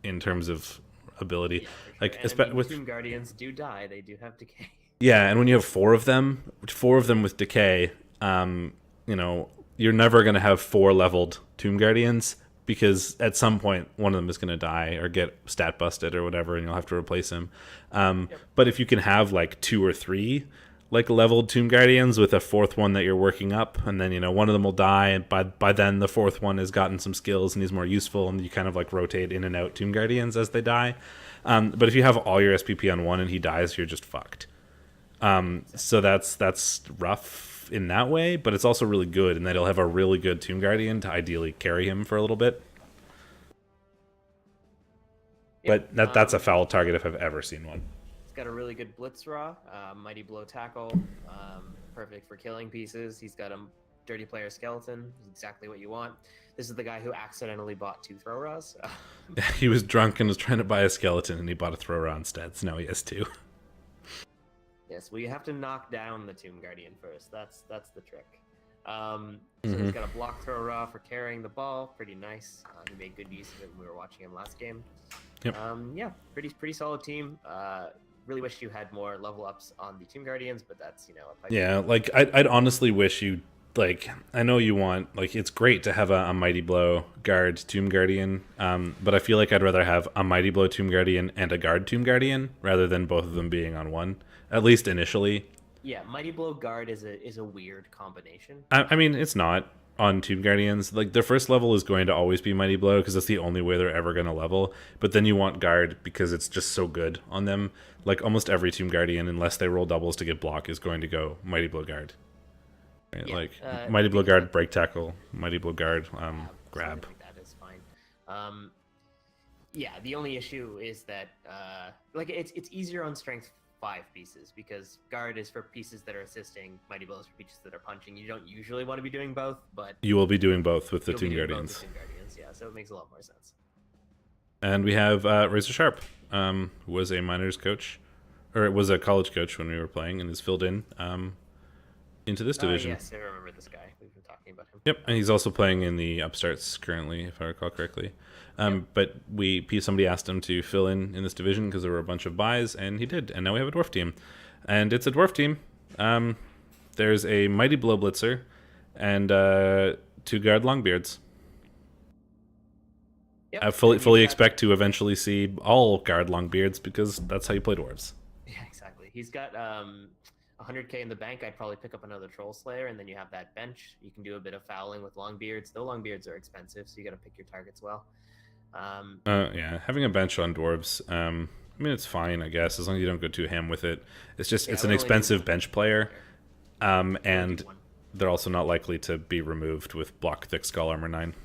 [SPEAKER 1] in terms of ability.
[SPEAKER 2] Yeah, sure. Like, with Tomb Guardians do die, they do have decay.
[SPEAKER 1] Yeah, and when you have 4 of them with decay, you're never going to have 4 leveled Tomb Guardians. Because at some point, one of them is going to die or get stat busted or whatever, and you'll have to replace him. But if you can have like 2 or 3 like leveled Tomb Guardians with a 4th one that you're working up, and then one of them will die, and by then the 4th one has gotten some skills and he's more useful, and you kind of like rotate in and out Tomb Guardians as they die. But if you have all your SPP on one and he dies, you're just fucked. So that's rough in that way, but it's also really good in that he'll have a really good Tomb Guardian to ideally carry him for a little bit. But that's a foul target if I've ever seen one.
[SPEAKER 2] He's got a really good Blitz Raw, Mighty Blow Tackle, perfect for killing pieces. He's got a Dirty Player Skeleton, exactly what you want. This is the guy who accidentally bought 2 Throw Raws.
[SPEAKER 1] He was drunk and was trying to buy a skeleton, and he bought a Throw Raw instead, so now he has 2.
[SPEAKER 2] Yes, well, you have to knock down the Tomb Guardian first. That's the trick. So he's got a block Throw Raw for carrying the ball. Pretty nice. He made good use of it when we were watching him last game.
[SPEAKER 1] Yep.
[SPEAKER 2] Yeah, pretty solid team. Really wish you had more level ups on the Tomb Guardians, but that's
[SPEAKER 1] yeah. Like I'd honestly wish you I know you want it's great to have a Mighty Blow Guard Tomb Guardian, but I feel like I'd rather have a Mighty Blow Tomb Guardian and a Guard Tomb Guardian rather than both of them being on one, at least initially.
[SPEAKER 2] Yeah, Mighty Blow Guard is a weird combination.
[SPEAKER 1] I mean, it's not. on Tomb Guardians, like their first level is going to always be Mighty Blow because that's the only way they're ever going to level. But then you want Guard because it's just so good on them. Like almost every Tomb Guardian, unless they roll doubles to get block, is going to go Mighty Blow Guard. Right?
[SPEAKER 2] Yeah,
[SPEAKER 1] like Mighty Blow Guard, Break Tackle, Mighty Blow Guard, Grab.
[SPEAKER 2] Like that is fine. Yeah, the only issue is that like it's easier on strength 5 pieces because Guard is for pieces that are assisting, Mighty Blow is for pieces that are punching. You don't usually want to be doing both, but
[SPEAKER 1] you will be doing both with the Tomb Guardians.
[SPEAKER 2] Yeah, so it makes a lot more sense.
[SPEAKER 1] And we have Razor Sharp, who was a minors coach, or it was a college coach when we were playing, and is filled in into this division.
[SPEAKER 2] Yes, I remember this guy. We've been talking about him.
[SPEAKER 1] Yep, and he's also playing in the upstarts currently, if I recall correctly. But somebody asked him to fill in this division because there were a bunch of buys, and he did. And now we have a dwarf team, and it's a dwarf team. There's a Mighty Blow Blitzer and 2 Guard Longbeards.
[SPEAKER 2] Yep.
[SPEAKER 1] I fully expect to eventually see all Guard Longbeards because that's how you play dwarves.
[SPEAKER 2] Yeah, exactly. He's got 100k in the bank. I'd probably pick up another Troll Slayer, and then you have that bench. You can do a bit of fouling with Longbeards. Though Longbeards are expensive, so you got to pick your targets well.
[SPEAKER 1] Yeah, having a bench on dwarves, I mean, it's fine, I guess, as long as you don't go too ham with it. It's just it's an expensive bench player, and they're also not likely to be removed with block thick skull armor 9.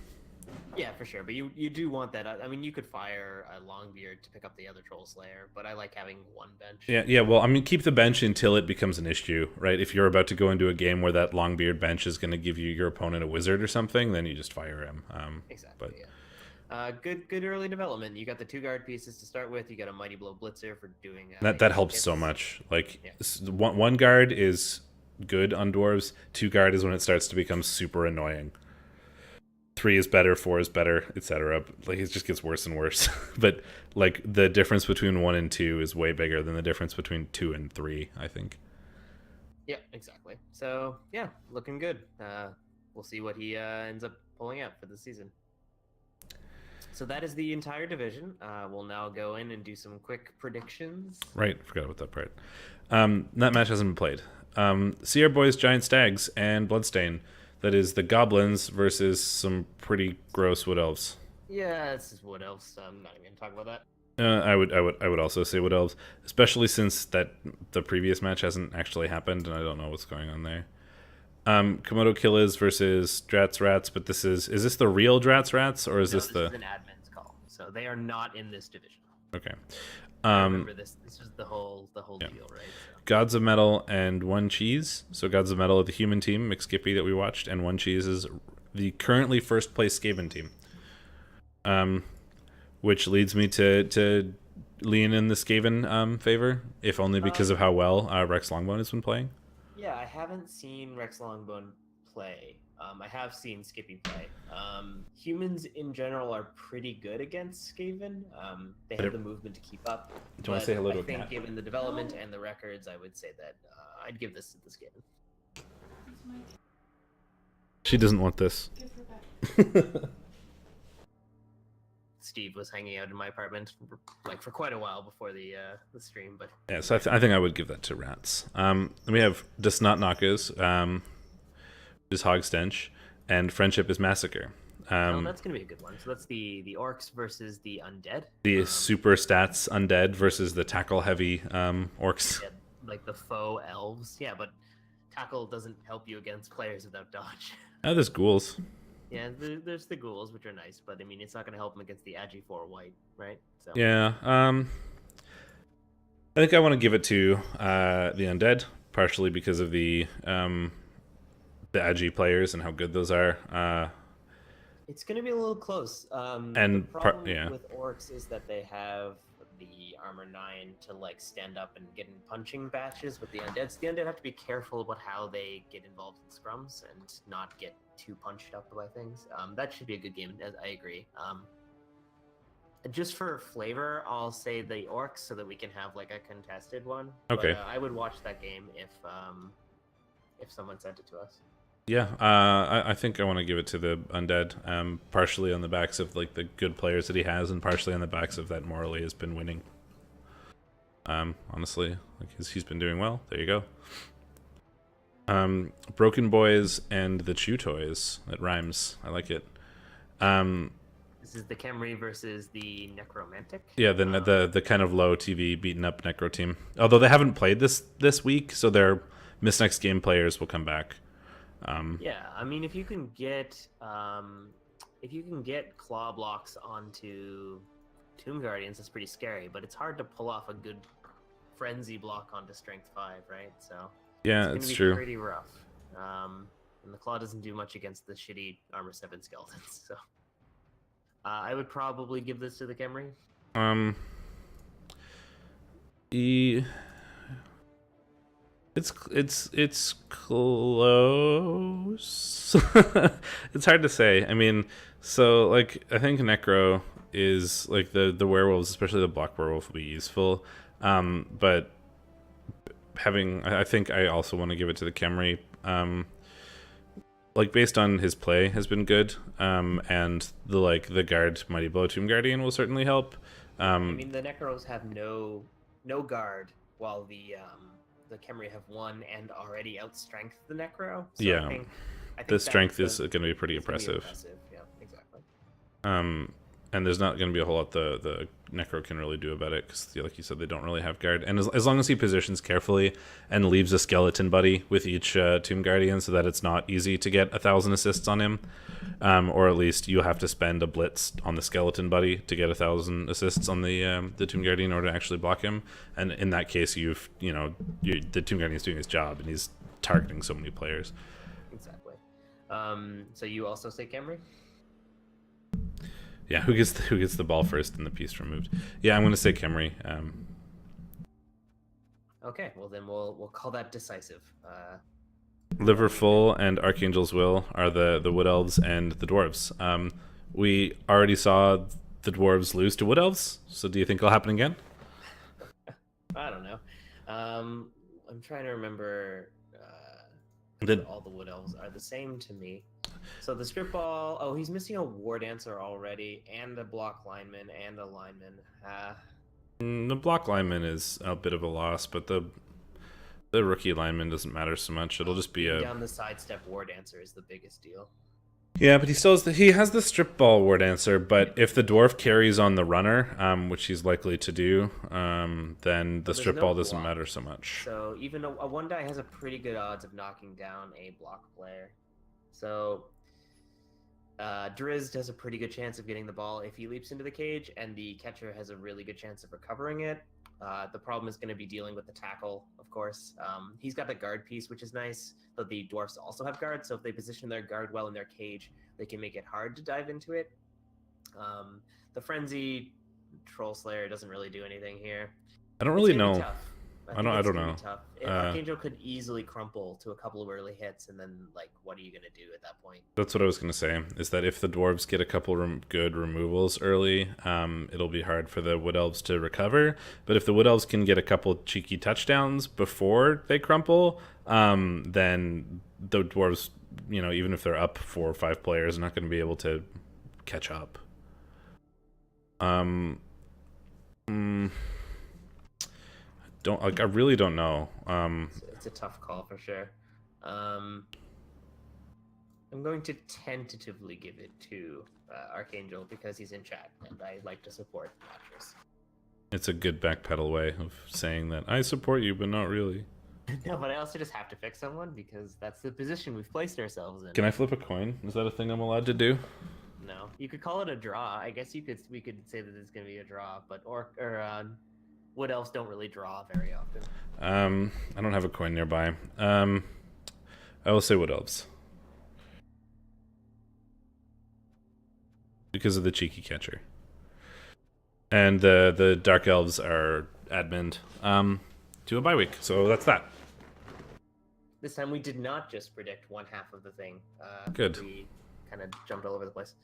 [SPEAKER 2] Yeah, for sure, but you do want that. I mean, you could fire a Longbeard to pick up the other Troll Slayer, but I like having one bench.
[SPEAKER 1] Yeah. Well, I mean, keep the bench until it becomes an issue, right? If you're about to go into a game where that Longbeard bench is going to give your opponent a wizard or something, then you just fire him.
[SPEAKER 2] Exactly. Yeah. Good early development. You got the 2 Guard pieces to start with. You got a Mighty Blow Blitzer for doing
[SPEAKER 1] that helps so much. Like one Guard is good on dwarves. 2 Guard is when it starts to become super annoying. 3 is better, 4 is better, etc. Like it just gets worse and worse. But like the difference between 1 and 2 is way bigger than the difference between 2 and 3, I think.
[SPEAKER 2] Yeah, exactly. So yeah, looking good. We'll see what he ends up pulling out for the season. So that is the entire division. We'll now go in and do some quick predictions.
[SPEAKER 1] Right, forgot about that part. That match hasn't been played. See our boys Giant Stags and Bloodstain. That is the Goblins versus some pretty gross Wood Elves.
[SPEAKER 2] Yeah, this is Wood Elves. I'm not even going to talk about that.
[SPEAKER 1] I would also say Wood Elves, especially since the previous match hasn't actually happened, and I don't know what's going on there. Komodo Killiz versus Drats Rats, but is this the real Drats Rats, or is this the...
[SPEAKER 2] This is an admin's call, so they are not in this division.
[SPEAKER 1] Okay.
[SPEAKER 2] Remember this is the whole deal, right? So.
[SPEAKER 1] Gods of Metal and One Cheese. So Gods of Metal are the human team, McSkippy, that we watched, and One Cheese is the currently first place Skaven team. Which leads me to lean in the Skaven favor, if only because of how well Rex Longbone has been playing.
[SPEAKER 2] Yeah, I haven't seen Rex Longbone play. I have seen Skippy play. Humans in general are pretty good against Skaven. They have the movement to keep up.
[SPEAKER 1] Do you want to say hello to a cat?
[SPEAKER 2] I think given the development and the records, I would say that I'd give this to the Skaven.
[SPEAKER 1] She doesn't want this.
[SPEAKER 2] Steve was hanging out in my apartment for quite a while before the stream, but
[SPEAKER 1] yeah. So I think I would give that to Rats. We have Desnot Knockers, is Hog Stench, and Friendship is Massacre.
[SPEAKER 2] That's gonna be a good one. So that's the Orcs versus the Undead.
[SPEAKER 1] The super stats Undead versus the tackle heavy Orcs.
[SPEAKER 2] Yeah, like the faux elves. Yeah, but tackle doesn't help you against players without dodge.
[SPEAKER 1] Oh, there's ghouls.
[SPEAKER 2] Yeah, there's the ghouls, which are nice, but I mean, it's not going to help them against the Agi 4 white, right? So.
[SPEAKER 1] Yeah, I think I want to give it to the Undead, partially because of the Agi players and how good those are.
[SPEAKER 2] It's going to be a little close.
[SPEAKER 1] And
[SPEAKER 2] the problem with Orcs is that they have the armor 9 to stand up and get in punching batches with the Undead. The Undead have to be careful about how they get involved in scrums and not get too punched up by things. That should be a good game, I agree. Just for flavor, I'll say the Orcs so that we can have a contested one.
[SPEAKER 1] Okay.
[SPEAKER 2] But, I would watch that game if someone sent it to us.
[SPEAKER 1] Yeah, I think I want to give it to the Undead, partially on the backs of the good players that he has, and partially on the backs of that Morley has been winning. Honestly, he's been doing well. There you go. Broken Boys and the Chew Toys. It rhymes. I like it.
[SPEAKER 2] This is the Khemri versus the Necromantic.
[SPEAKER 1] Yeah, the kind of low TV beaten up Necro team. Although they haven't played this week, so their Next Game players will come back.
[SPEAKER 2] Yeah, I mean, if you can get claw blocks onto Tomb Guardians, that's pretty scary. But it's hard to pull off a good frenzy block onto Strength 5, right? So
[SPEAKER 1] yeah, it's true.
[SPEAKER 2] Pretty rough. And the claw doesn't do much against the shitty Armor 7 skeletons. So I would probably give this to the Khemri.
[SPEAKER 1] It's close. It's hard to say. I mean, so like I think Necro is like the werewolves, especially the black werewolf, will be useful. But I think I also want to give it to the Khemri. Like based on his play has been good, and the guard Mighty Blow Tomb Guardian will certainly help.
[SPEAKER 2] I mean, the Necros have no guard, while the Khemri have one and already outstrength the Necro. So
[SPEAKER 1] yeah,
[SPEAKER 2] I think
[SPEAKER 1] the strength is going to be pretty impressive.
[SPEAKER 2] Yeah, exactly.
[SPEAKER 1] And there's not going to be a whole lot the Necro can really do about it, because like you said, they don't really have guard. And as long as he positions carefully and leaves a skeleton buddy with each Tomb Guardian, so that it's not easy to get 1,000 assists on him, or at least you have to spend a blitz on the skeleton buddy to get 1,000 assists on the Tomb Guardian in order to actually block him. And in that case, the Tomb Guardian is doing his job, and he's targeting so many players.
[SPEAKER 2] Exactly. So you also say Khemri?
[SPEAKER 1] Yeah, who gets the ball first and the piece removed? Yeah, I'm going to say Khemri.
[SPEAKER 2] Okay, well then we'll call that decisive.
[SPEAKER 1] Liverful and Archangel's Will are the Wood Elves and the Dwarves. We already saw the Dwarves lose to Wood Elves, so do you think it'll happen again?
[SPEAKER 2] I don't know. I'm trying to remember. All the Wood Elves are the same to me. So the strip ball. Oh, he's missing a War Dancer already, and a block lineman, and a lineman.
[SPEAKER 1] The block lineman is a bit of a loss, but the rookie lineman doesn't matter so much. It'll just be
[SPEAKER 2] down the sidestep War Dancer is the biggest deal.
[SPEAKER 1] Yeah, but he has the strip ball War Dancer, but if the dwarf carries on the runner, which he's likely to do, then the strip ball doesn't matter so much.
[SPEAKER 2] So even a one die has a pretty good odds of knocking down a block player. So Drizzt has a pretty good chance of getting the ball if he leaps into the cage, and the catcher has a really good chance of recovering it. The problem is going to be dealing with the tackle, of course. He's got the guard piece, which is nice, but the dwarfs also have guard, so if they position their guard well in their cage, they can make it hard to dive into it. The Frenzy Troll Slayer doesn't really do anything here.
[SPEAKER 1] I don't really know.
[SPEAKER 2] I don't know. Archangel could easily crumple to a couple of early hits, and then, what are you going to do at that point?
[SPEAKER 1] That's what I was going to say, is that if the dwarves get a couple good removals early, it'll be hard for the Wood Elves to recover. But if the Wood Elves can get a couple cheeky touchdowns before they crumple, then the dwarves, even if they're up 4 or 5 players, are not going to be able to catch up. I really don't know.
[SPEAKER 2] It's a tough call for sure. I'm going to tentatively give it to Archangel because he's in chat and I like to support matches.
[SPEAKER 1] It's a good backpedal way of saying that I support you, but not really.
[SPEAKER 2] No, but I also just have to pick someone because that's the position we've placed ourselves in.
[SPEAKER 1] Can I flip a coin? Is that a thing I'm allowed to do?
[SPEAKER 2] No, you could call it a draw. I guess we could say that it's going to be a draw, but Wood Elves don't really draw very often.
[SPEAKER 1] I don't have a coin nearby. I will say Wood Elves because of the cheeky catcher, and the Dark Elves are admin to a bye week, so that's that.
[SPEAKER 2] This time we did not just predict one half of the thing.
[SPEAKER 1] Good.
[SPEAKER 2] We kind of jumped all over the place.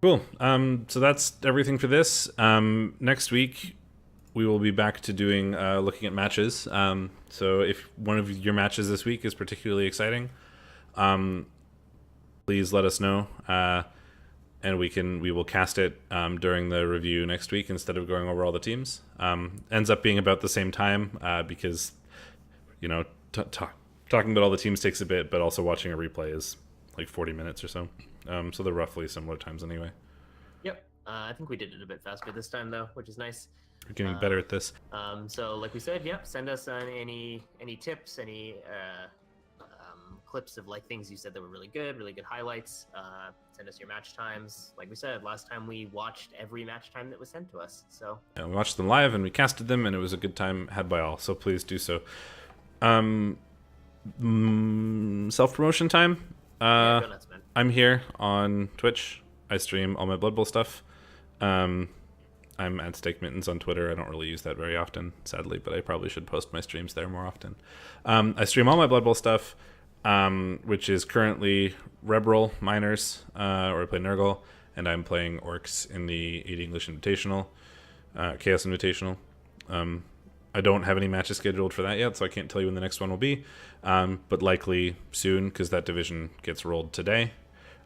[SPEAKER 1] Cool. So that's everything for this. Next week we will be back to doing looking at matches. So if one of your matches this week is particularly exciting, please let us know, and we will cast it during the review next week instead of going over all the teams. Ends up being about the same time because talking about all the teams takes a bit, but also watching a replay is like 40 minutes or so. So they're roughly similar times anyway.
[SPEAKER 2] Yep. I think we did it a bit faster this time though, which is nice.
[SPEAKER 1] We're getting better at this.
[SPEAKER 2] So like we said, yep, send us any tips, any clips of like things you said that were really good highlights. Send us your match times. Like we said, last time we watched every match time that was sent to us. So
[SPEAKER 1] yeah, we watched them live and we casted them, and it was a good time had by all. So please do so. Self-promotion time.
[SPEAKER 2] go nuts, man.
[SPEAKER 1] I'm here on Twitch. I stream all my Blood Bowl stuff. I'm at Steakmittens on Twitter. I don't really use that very often, sadly, but I probably should post my streams there more often. I stream all my Blood Bowl stuff, which is currently REBBL Miners, where I play Nurgle, and I'm playing Orcs in the 8 English Invitational, Chaos Invitational. I don't have any matches scheduled for that yet, so I can't tell you when the next one will be, but likely soon, because that division gets rolled today.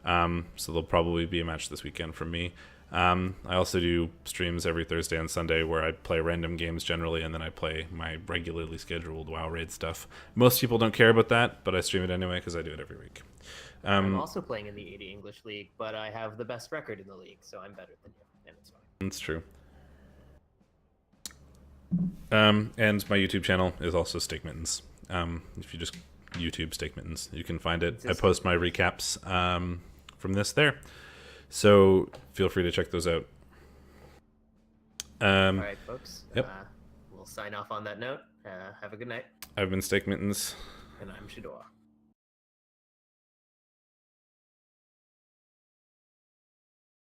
[SPEAKER 1] So there'll probably be a match this weekend from me. I also do streams every Thursday and Sunday where I play random games generally, and then I play my regularly scheduled WoW raid stuff. Most people don't care about that, but I stream it anyway because I do it every week.
[SPEAKER 2] I'm also playing in the 80 English League, but I have the best record in the league, so I'm better than you, and it's fine.
[SPEAKER 1] That's true. And my YouTube channel is also Steakmittens. If you just YouTube Steakmittens, you can find it. I post my recaps from this there. So feel free to check those out.
[SPEAKER 2] All right, folks.
[SPEAKER 1] Yep.
[SPEAKER 2] We'll sign off on that note. Have a good night.
[SPEAKER 1] I've been Steakmittens.
[SPEAKER 2] And I'm Shadorra.